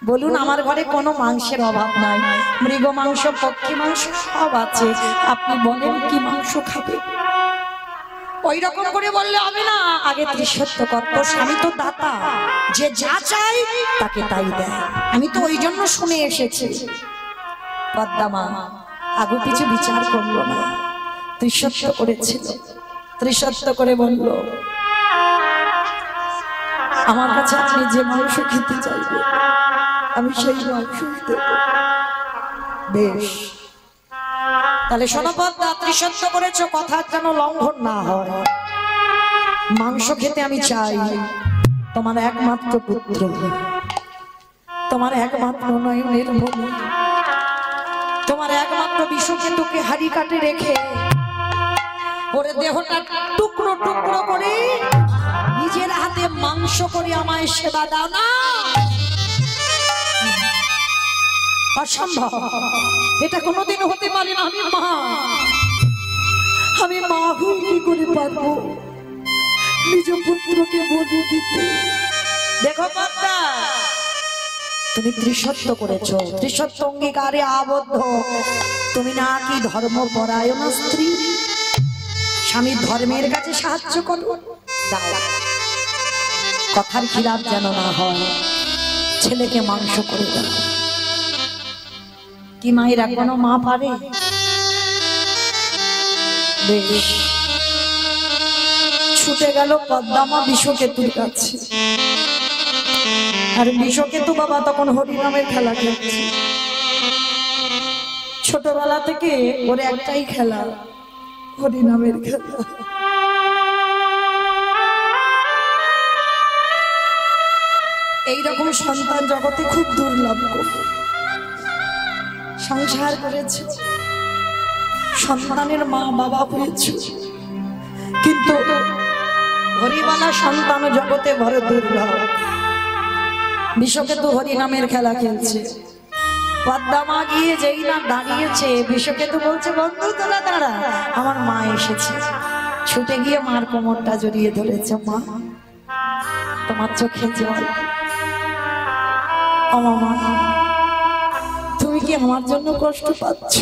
বলুন, আমার ঘরে কোনো মাংসের অভাব নাই, মৃগ মাংস, পক্ষী মাংস সব আছে, আপনি বলেন কি মাংস খাবে? ওই রকম করে বললে হবে না, আগে ত্রিসত্য কর্ত, স্বামী তো দাতা, যে যা চাই তাকে তাই দেয়। আমি তো ওই জন্য শুনে এসেছি। পদ্মা মা আগু কিছু বিচার করলো না, ত্রিসত্য করেছিল। ত্রিসত্য করে বলল, আমার কাছে আপনি যে মাংস খেতে চাইবে আমি সেই মাংস দেব। বেশ, তাহলে শোনো পদ্মা, ত্রিসত্য করেছো, কথা যেন লঙ্ঘন না হয়। মাংস খেতে আমি চাই, তোমার একমাত্র পুত্র, তোমার একমাত্র নয়নের মণি, তোমার একমাত্র বিশ্বকেতুকে হাড়ি কাটে রেখে ওরে দেহটা টুকরো টুকরো করে নিজের হাতে মাংস করে আমায় সেবা দাও না। অসম্ভব, এটা কোনোদিন হতে পারে না। আমি মা হয়ে কি করে পারবো নিজ পুত্রকে বলি দিতে? দেখো পদ্মা, তুমি ত্রিসত্য করেছো, ত্রিসত্য অঙ্গীকারে আবদ্ধ। তুমি নাকি ধর্মপরায়ণা স্ত্রী, স্বামী ধর্মের কাছে সাহায্য করো, দাও। কথার খিলাফ যেন না হয়, ছেলেকে মাংস করে দাও। কি মায়েরা কোনো মা পারে? বেশ, ছুটে গেল পদ্মা মা বিশ্বকেতুর কাছে। আর বিশ্বকেতু বাবা তখন হরিনামের খেলা খেলছে। ছোটবেলা থেকে ওর একটাই খেলা, হরিনামের খেলা। এইরকম সন্তান জগতে খুব দুর্লভ। সংসার করেছে, সন্তানের মা বাবা হয়েছে, কিন্তু হরিবালা সন্তান জগতে বড় দুর্লভ। বিশ্বকেতু হরিনামের খেলা খেলছে। পদ্মা মা গিয়ে যেই না দাঁড়িয়েছে, বিশ্বকেতু বলছে, বন্ধু তোরা দাঁড়া, আমার মা এসেছে। ছুটে গিয়ে মার কোমরটা জড়িয়ে ধরেছে। মা, তোমার চোখে জল। আমার মা, তুমি কি আমার জন্য কষ্ট পাচ্ছ?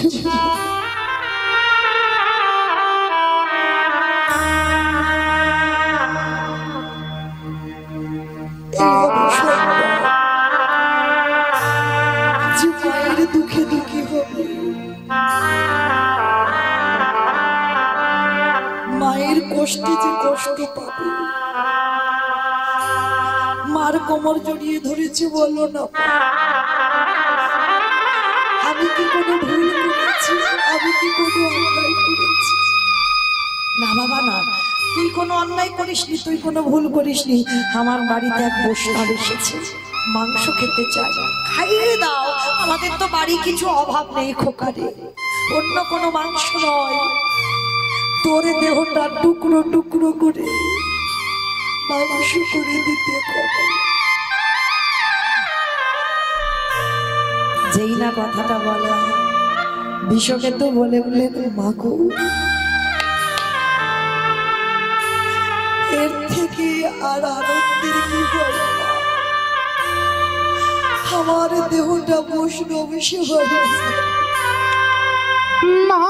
মায়ের দুঃখে দুঃখী হবে, মায়ের কষ্টে যে কষ্ট পাবে। মার কোমর জড়িয়ে ধরেছে, বলো না আমি কি কোনো ভুল করেছি? আমি কি কোনো অন্যায় করেছি? না বাবা না, তুই কোনো অন্যায় করিসনি, তুই কোনো ভুল করিসনি। আমার বাড়িতে এক বৈষ্ণব এসেছে, মাংস খেতে চাই, খাইয়ে দাও। আমাদের তো বাড়ি কিছু অভাব নেই খোকারে, অন্য কোনো মাংস নয়, তোর দেহটা টুকরো টুকরো করে মাংস করে দিতে হবে। যেই না কথাটা বলা, বিশ্বকেতু বলে বললেন, মাগো এর থেকে আর আনন্দের কি হয়? আমার দেহটা বৈষ্ণব সেবা মা।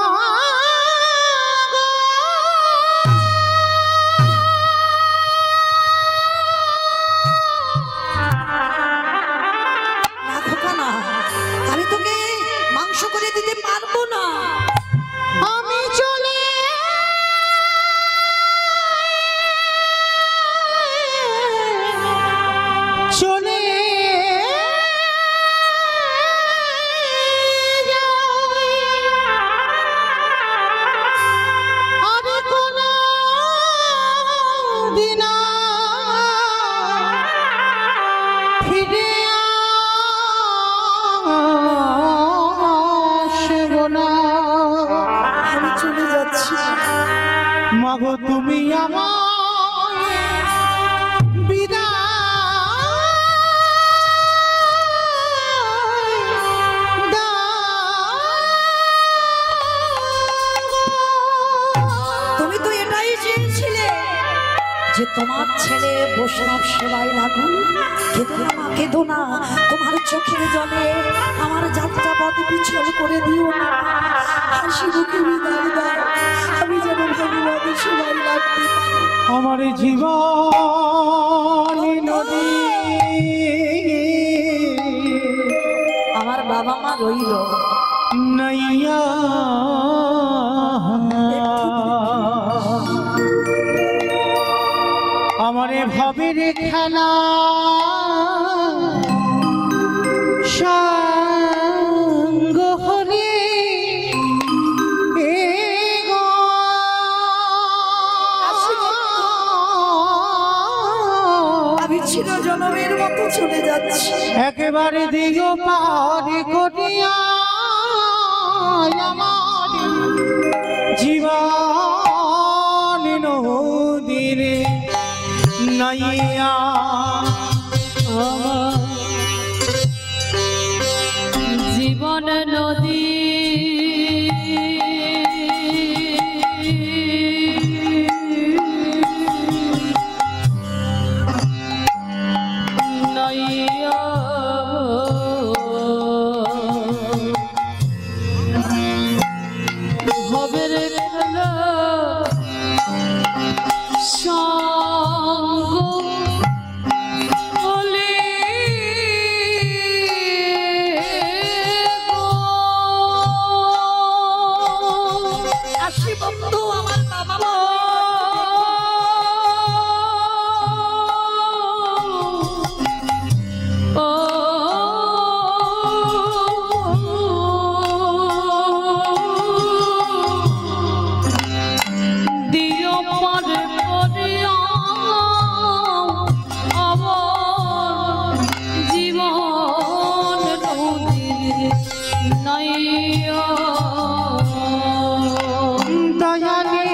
আমি তোকে মাংস করে দিতে পারবো না। আমি চলে চলে আমি কোনো দিন ফিরে আমি চলে যাচ্ছি। মাগো তুমি আমার বিদায় দাও। যে তোমার ছেলে বৈষ্ণব সেবায় লাগুন। কেঁদো না মা, কেঁদো না, তোমার চোখের জলে আমার যাত্রা পথ পিছল করে দিও না। হাসি মুখে বিদায় দাও, আমি যেন ভগবানের সেবায় লাগতে পারি। আমার জীবন নদী আমার বাবা মা রইল নাইয়া আমারে ভবের খেলা সঙ্গ হলে এ গো আমি চির জনমের মতো চলে যাচ্ছি। একেবারে দিগ পারে কটিয়া আমার জীবন নদীরে নাইয়া আমার জীবন নদী নাইয়া হবে রে খেলা সঙ্গ বলে গো। আসি বন্ধু, আমার বাবা মা ও দিও পার করিয়া আমার জীবন নদীর নাইয়া দয়ালে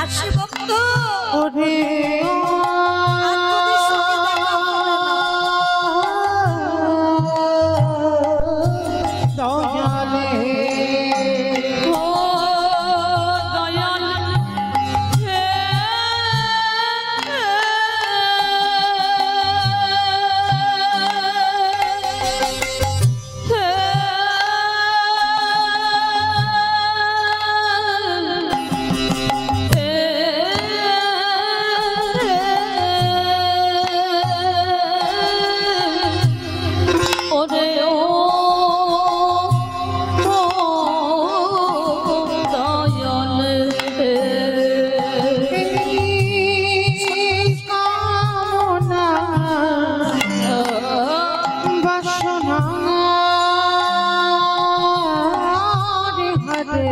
আসি বন্ধু। ওরে দয়ালে ও দয়াল হে ওরে ও দয়াল কামনা বাসনা রে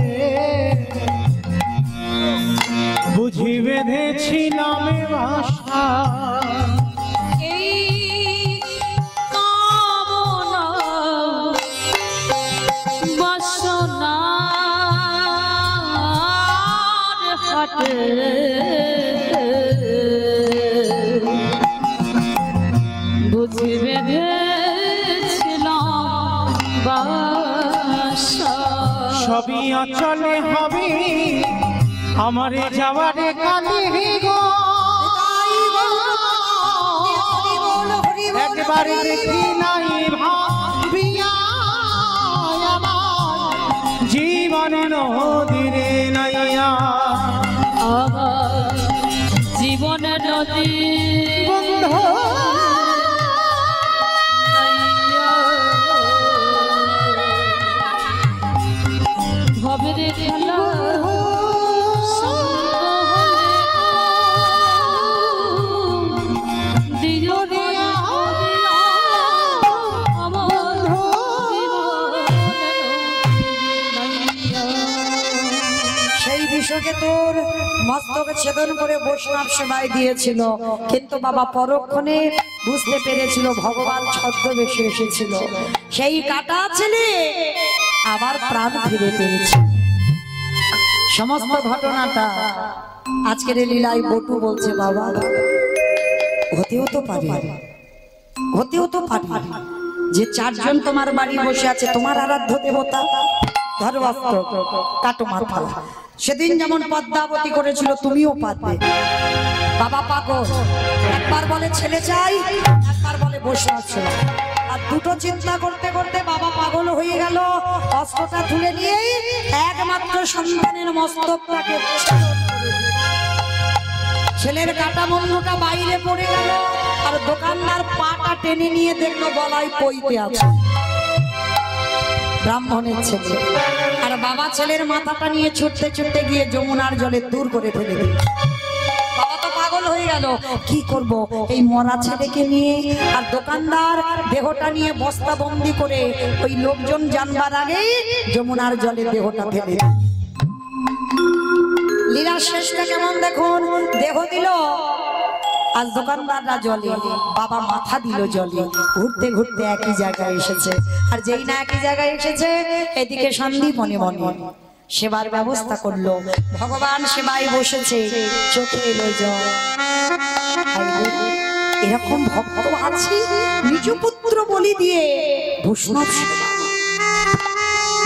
বুঝি বেঁধেছিলাম বাসা এই কামনা বাসনার হাটে বুঝি বেঁধেছিলাম বাসা। সবই অচলে হবে আমারে যাওয়ারে কালে গো একবারে দেখি নাই ভাবিয়া আমার জীবন নদীরে নাইয়া আমার জীবন নদী বন্ধু হবে রে খেলা সঙ্গ হলে দিও রে আমার জীবন নাইয়া। সেই বিষকে তোর মস্তকে ছেদন করে বৈষ্ণব সেবায় দিয়েছিল, কিন্তু বাবা পরক্ষণে বুঝতে পেরেছিল ভগবান ছদ্মবেশে এসেছিল। সেই কাটা ছেলে আবার প্রাণ ফিরে পেয়েছে। সমস্ত ঘটনাটা আজকের এই লীলায় বটু বলছে বাবা হতেও তো পারে, হতেও তো পারে, যে চারজন তোমার বাড়ি বসে আছে তোমার আরাধ্য দেবতা, ধরো অস্ত্র, কাটো মাথা। সেদিন যেমন পদ্মাবতী করেছিল তুমিও পারবে। বাবা পাগল, একবার বলে ছেলে চাই, একবার বলে বসে আছো। আর দুটো চিন্তা করতে করতে বাবা পাগল হয়ে গেল। অস্ত্রটা তুলে নিয়ে একমাত্র সন্তানের মস্তকটাকে ছেলের কাটা মুন্ডটা বাইরে পড়ে গেল। আর দোকানদার পাটা টেনে নিয়ে দেখলো গলায় পইতে আছে ব্রাহ্মণের ছেলে। আর বাবা ছেলের মাথাটা নিয়ে ছুটতে ছুটতে গিয়ে যমুনার জলে দূর করে ফেলে দিল। বাবা তো পাগল হয়ে গেল, কি করব এই মরা ছেলেকে নিয়ে। আর দোকানদার দেহটা নিয়ে বস্তা বন্দি করে ওই লোকজন জানবার আগেই যমুনার জলে দেহটা ফেলে দিল। লীলা শেষটা কেমন দেখুন, দেহ দিল আর দোকানদাররা জলে, বাবা মাথা দিল জলে। ঘুরতে ঘুরতে একই জায়গায় এসেছে। আর যেই না একই জায়গায় এসেছে, এদিকে সন্দীপ মনে মনে সেবার ব্যবস্থা করলো। ভগবান সেবায় বসেছে, চোখে এলো জল। এরকম ভক্ত আছে নিজ পুত্র বলি দিয়ে বৈষ্ণব সেবা।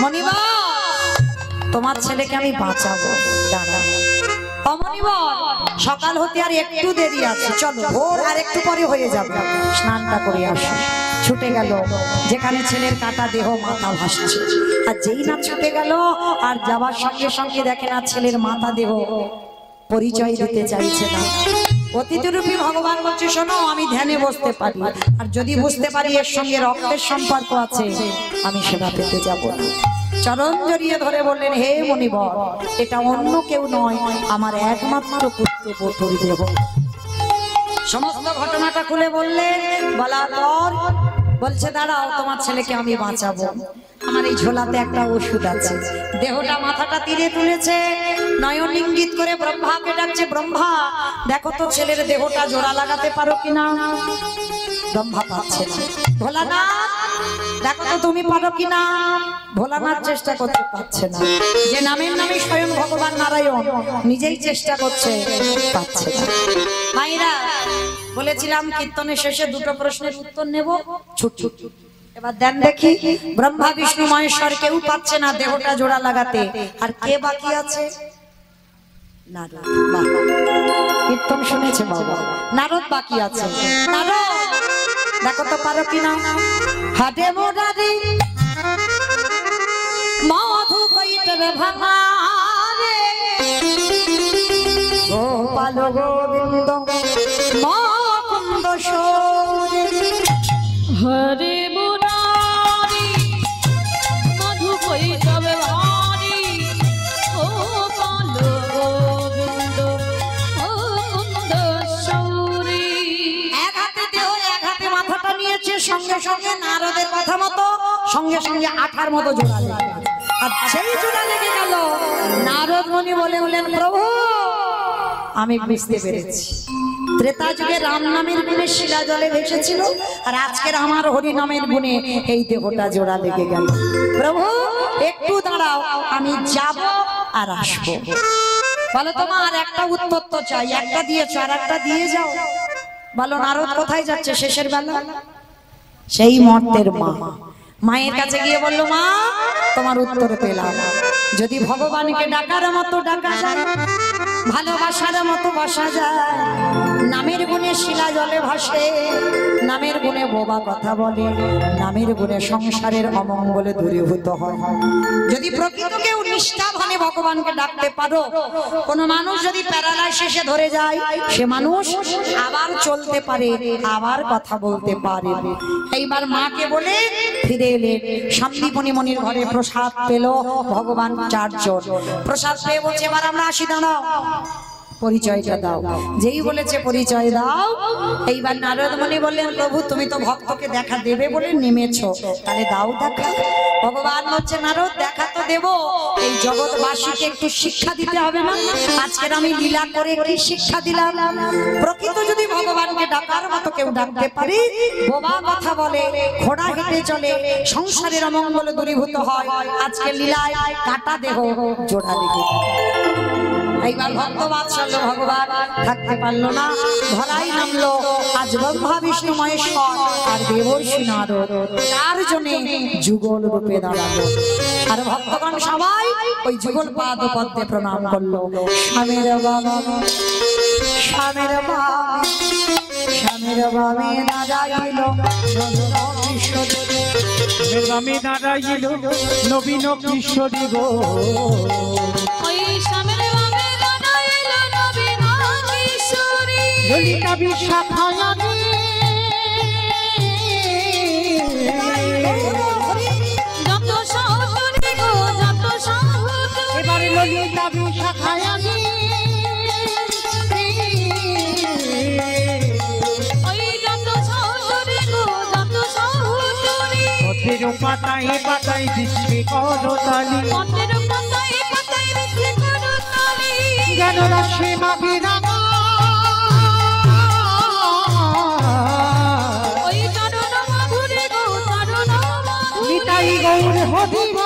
মনিবা তোমার ছেলেকে আমি বাঁচাবো, দাদা সকাল হতে আর একটু দেরি আছে, চলো ভোর আর একটু পরে হয়ে যাবে, স্নানটা করে আসো। ছুটে গেল যেখানে ছেলের কাটা দেহ মাথা ভাসছে। আর যেই না ছুটে গেল আর যাবার সঙ্গে সঙ্গে দেখে না ছেলের মাথা দেহ পরিচয় দিতে চাইছে না। অতিথিরূপী ভগবান বলছে শোনো, আমি ধ্যানে বসতে পারি, আর যদি বুঝতে পারি এর সঙ্গে রক্তের সম্পর্ক আছে, আমি সেবা পেতে যাব না। চরণ জড়িয়ে ধরে বললেন, হে মনিবর, এটা অন্য কেউ নয়, আমার একমাত্র পুত্র বধূর দেহ। সমস্ত ঘটনাটা খুলে বললেন। বলার পর বলছে, দাঁড়াও, তোমার ছেলেকে আমি বাঁচাবো। আমার এই ঝোলাতে একটা ওষুধ আছে। দেহটা মাথাটা তীরে তুলেছে, নয়ন ইঙ্গিত করে ব্রহ্মাকে ডাকছে, ব্রহ্মা দেখো তো ছেলের দেহটা জোড়া লাগাতে পারো কিনা। ব্রহ্মা পাচ্ছে না। ভোলানাথ দেখো তো তুমি পারো কিনা। ভোলানাথ চেষ্টা করতে পারছে না। যে নামের নামে স্বয়ং ভগবান নারায়ণ নিজেই চেষ্টা করছে, পাচ্ছে না। ভাইরা বলেছিলাম কীর্তনের শেষে দুটো প্রশ্নের উত্তর নেব, ছুট ছুট। এবার দেন দেখি, ব্রহ্মা বিষ্ণু মহেশ্বর কেউ পাচ্ছে না দেহটা জোড়া লাগাতে, আর কে বাকি আছে? নারদ। কীর্তন শুনেছে বাবা, নারদ বাকি আছে। নারদ দেখো তো পারো কিনা। হাটে মোরারি মধু কইতে ভাঙারে, গোপাল গোবিন্দ মুকুন্দ সৌরে। হরে মুরারি মধু কইতবে ভারি, ও কাল গোবিন্দ মুকুন্দ সৌরি। এক হাতে দেহ এক হাতে মাথাটা নিয়েছে, সঙ্গে সঙ্গে নারদের কথা মতো সঙ্গে সঙ্গে আঠার মতো জোড়া লেগে গেল। আর সেই জোড়া লেগে গেল, নারদ মুনি বলে বলেন, প্রভু আমি বুঝতে পেরেছি, ত্রেতা যুগে রাম নামের গুণে শিলা জলে ভেসেছিল, আর আজকের আমার হরি নামের গুণে এই দেহটা জোড়া লেগে গেল। প্রভু একটু দাঁড়াও, আমি যাব আর আসবো। বলো তোমার একটা উত্তর তো চাই, একটা দিয়েছো আর একটা দিয়ে যাও। বলো নারদ কোথায় যাচ্ছে শেষের বেলা? সেই মর্তের মা মায়ের কাছে গিয়ে বললো, মা তোমার উত্তর পেলাম। যদি ভগবানকে ডাকার মতো ডাকা যায়, ভালোবাসার মতো বসা যায়, নামের গুণে শিলা জলে ভাসে, নামের গুণে বোবা কথা বলে, নামের গুণে সংসারের অমঙ্গলে দূরীভূত হয়। যদি প্রকৃত কেউ নিষ্ঠাভাবে ভগবানকে ডাকতে পারো, কোন মানুষ যদি প্যারালাইসিসে ধরে যায়, সে মানুষ আবার চলতে পারে, আবার কথা বলতে পারে। এইবার মাকে বলে ফিরে এলেন। সন্দীপনী মনির ঘরে প্রসাদ পেল ভগবান চারজন। প্রসাদ পেয়ে বলছে, এবার আমরা আসি, দাঁড়াও, পরিচয়টা দাও। যেই বলেছে পরিচয় দাও, এইবার নারদ মুনি বললেন, প্রভু তুমি তো ভক্তকে দেখা দেবে বলে নেমেছো, তাহলে দাও দেখা। ভগবান বলছে, নারদ দেখা তো দেব, এই জগৎবাসীকে একটু শিক্ষা দিতে হবে না? আজকের আমি লীলা করে কি শিক্ষা দিলাম? প্রকৃত যদি ভগবানকে ডাকার মতো কেউ ডাকতে পারে, বোবা কথা বলে, ঘোড়া হেঁটে চলে, সংসারের অমঙ্গল দূরীভূত হয়, আজকে লীলায় কাটা দেহ জোড়া লেগে এইবার ভক্ত বাৎসল্য ভগবান থাকতে পারলো না, ধরাই নামলো আজ ব্রহ্মা বিষ্ণু মহেশ্বর আর দেবর্ষি নারদ, চারজনে যুগল রূপে দাঁড়ালো। আর ভক্তগণ সবাই ওই যুগল পাদ পদ্মে প্রণাম করলো। স্বামীর বাবা, স্বামীর বাবা, স্বামীর বামে দাঁড়াইল আমি দাঁড়াইল নবীন কিশোরী গো, ওই স্বামীর বামে দাঁড়াইল নবীন কিশোরী। ললিতা বিশাখায়ানি যত সহচরী গো, যত সহচরী। এবারে ললিতা বিশাখায়ানি ওই যত সহচরী গো, যত সহচরী। পথের পাতায় পাতায় দিচ্ছে করতালি, পথের পাতায় পাতায় দিচ্ছে করতালি। জ্ঞান রাশি মাগে রাঙা, ওই চরণ মাধুরী গো, চরণ মাধুরী। নিতাই গৌর হরিব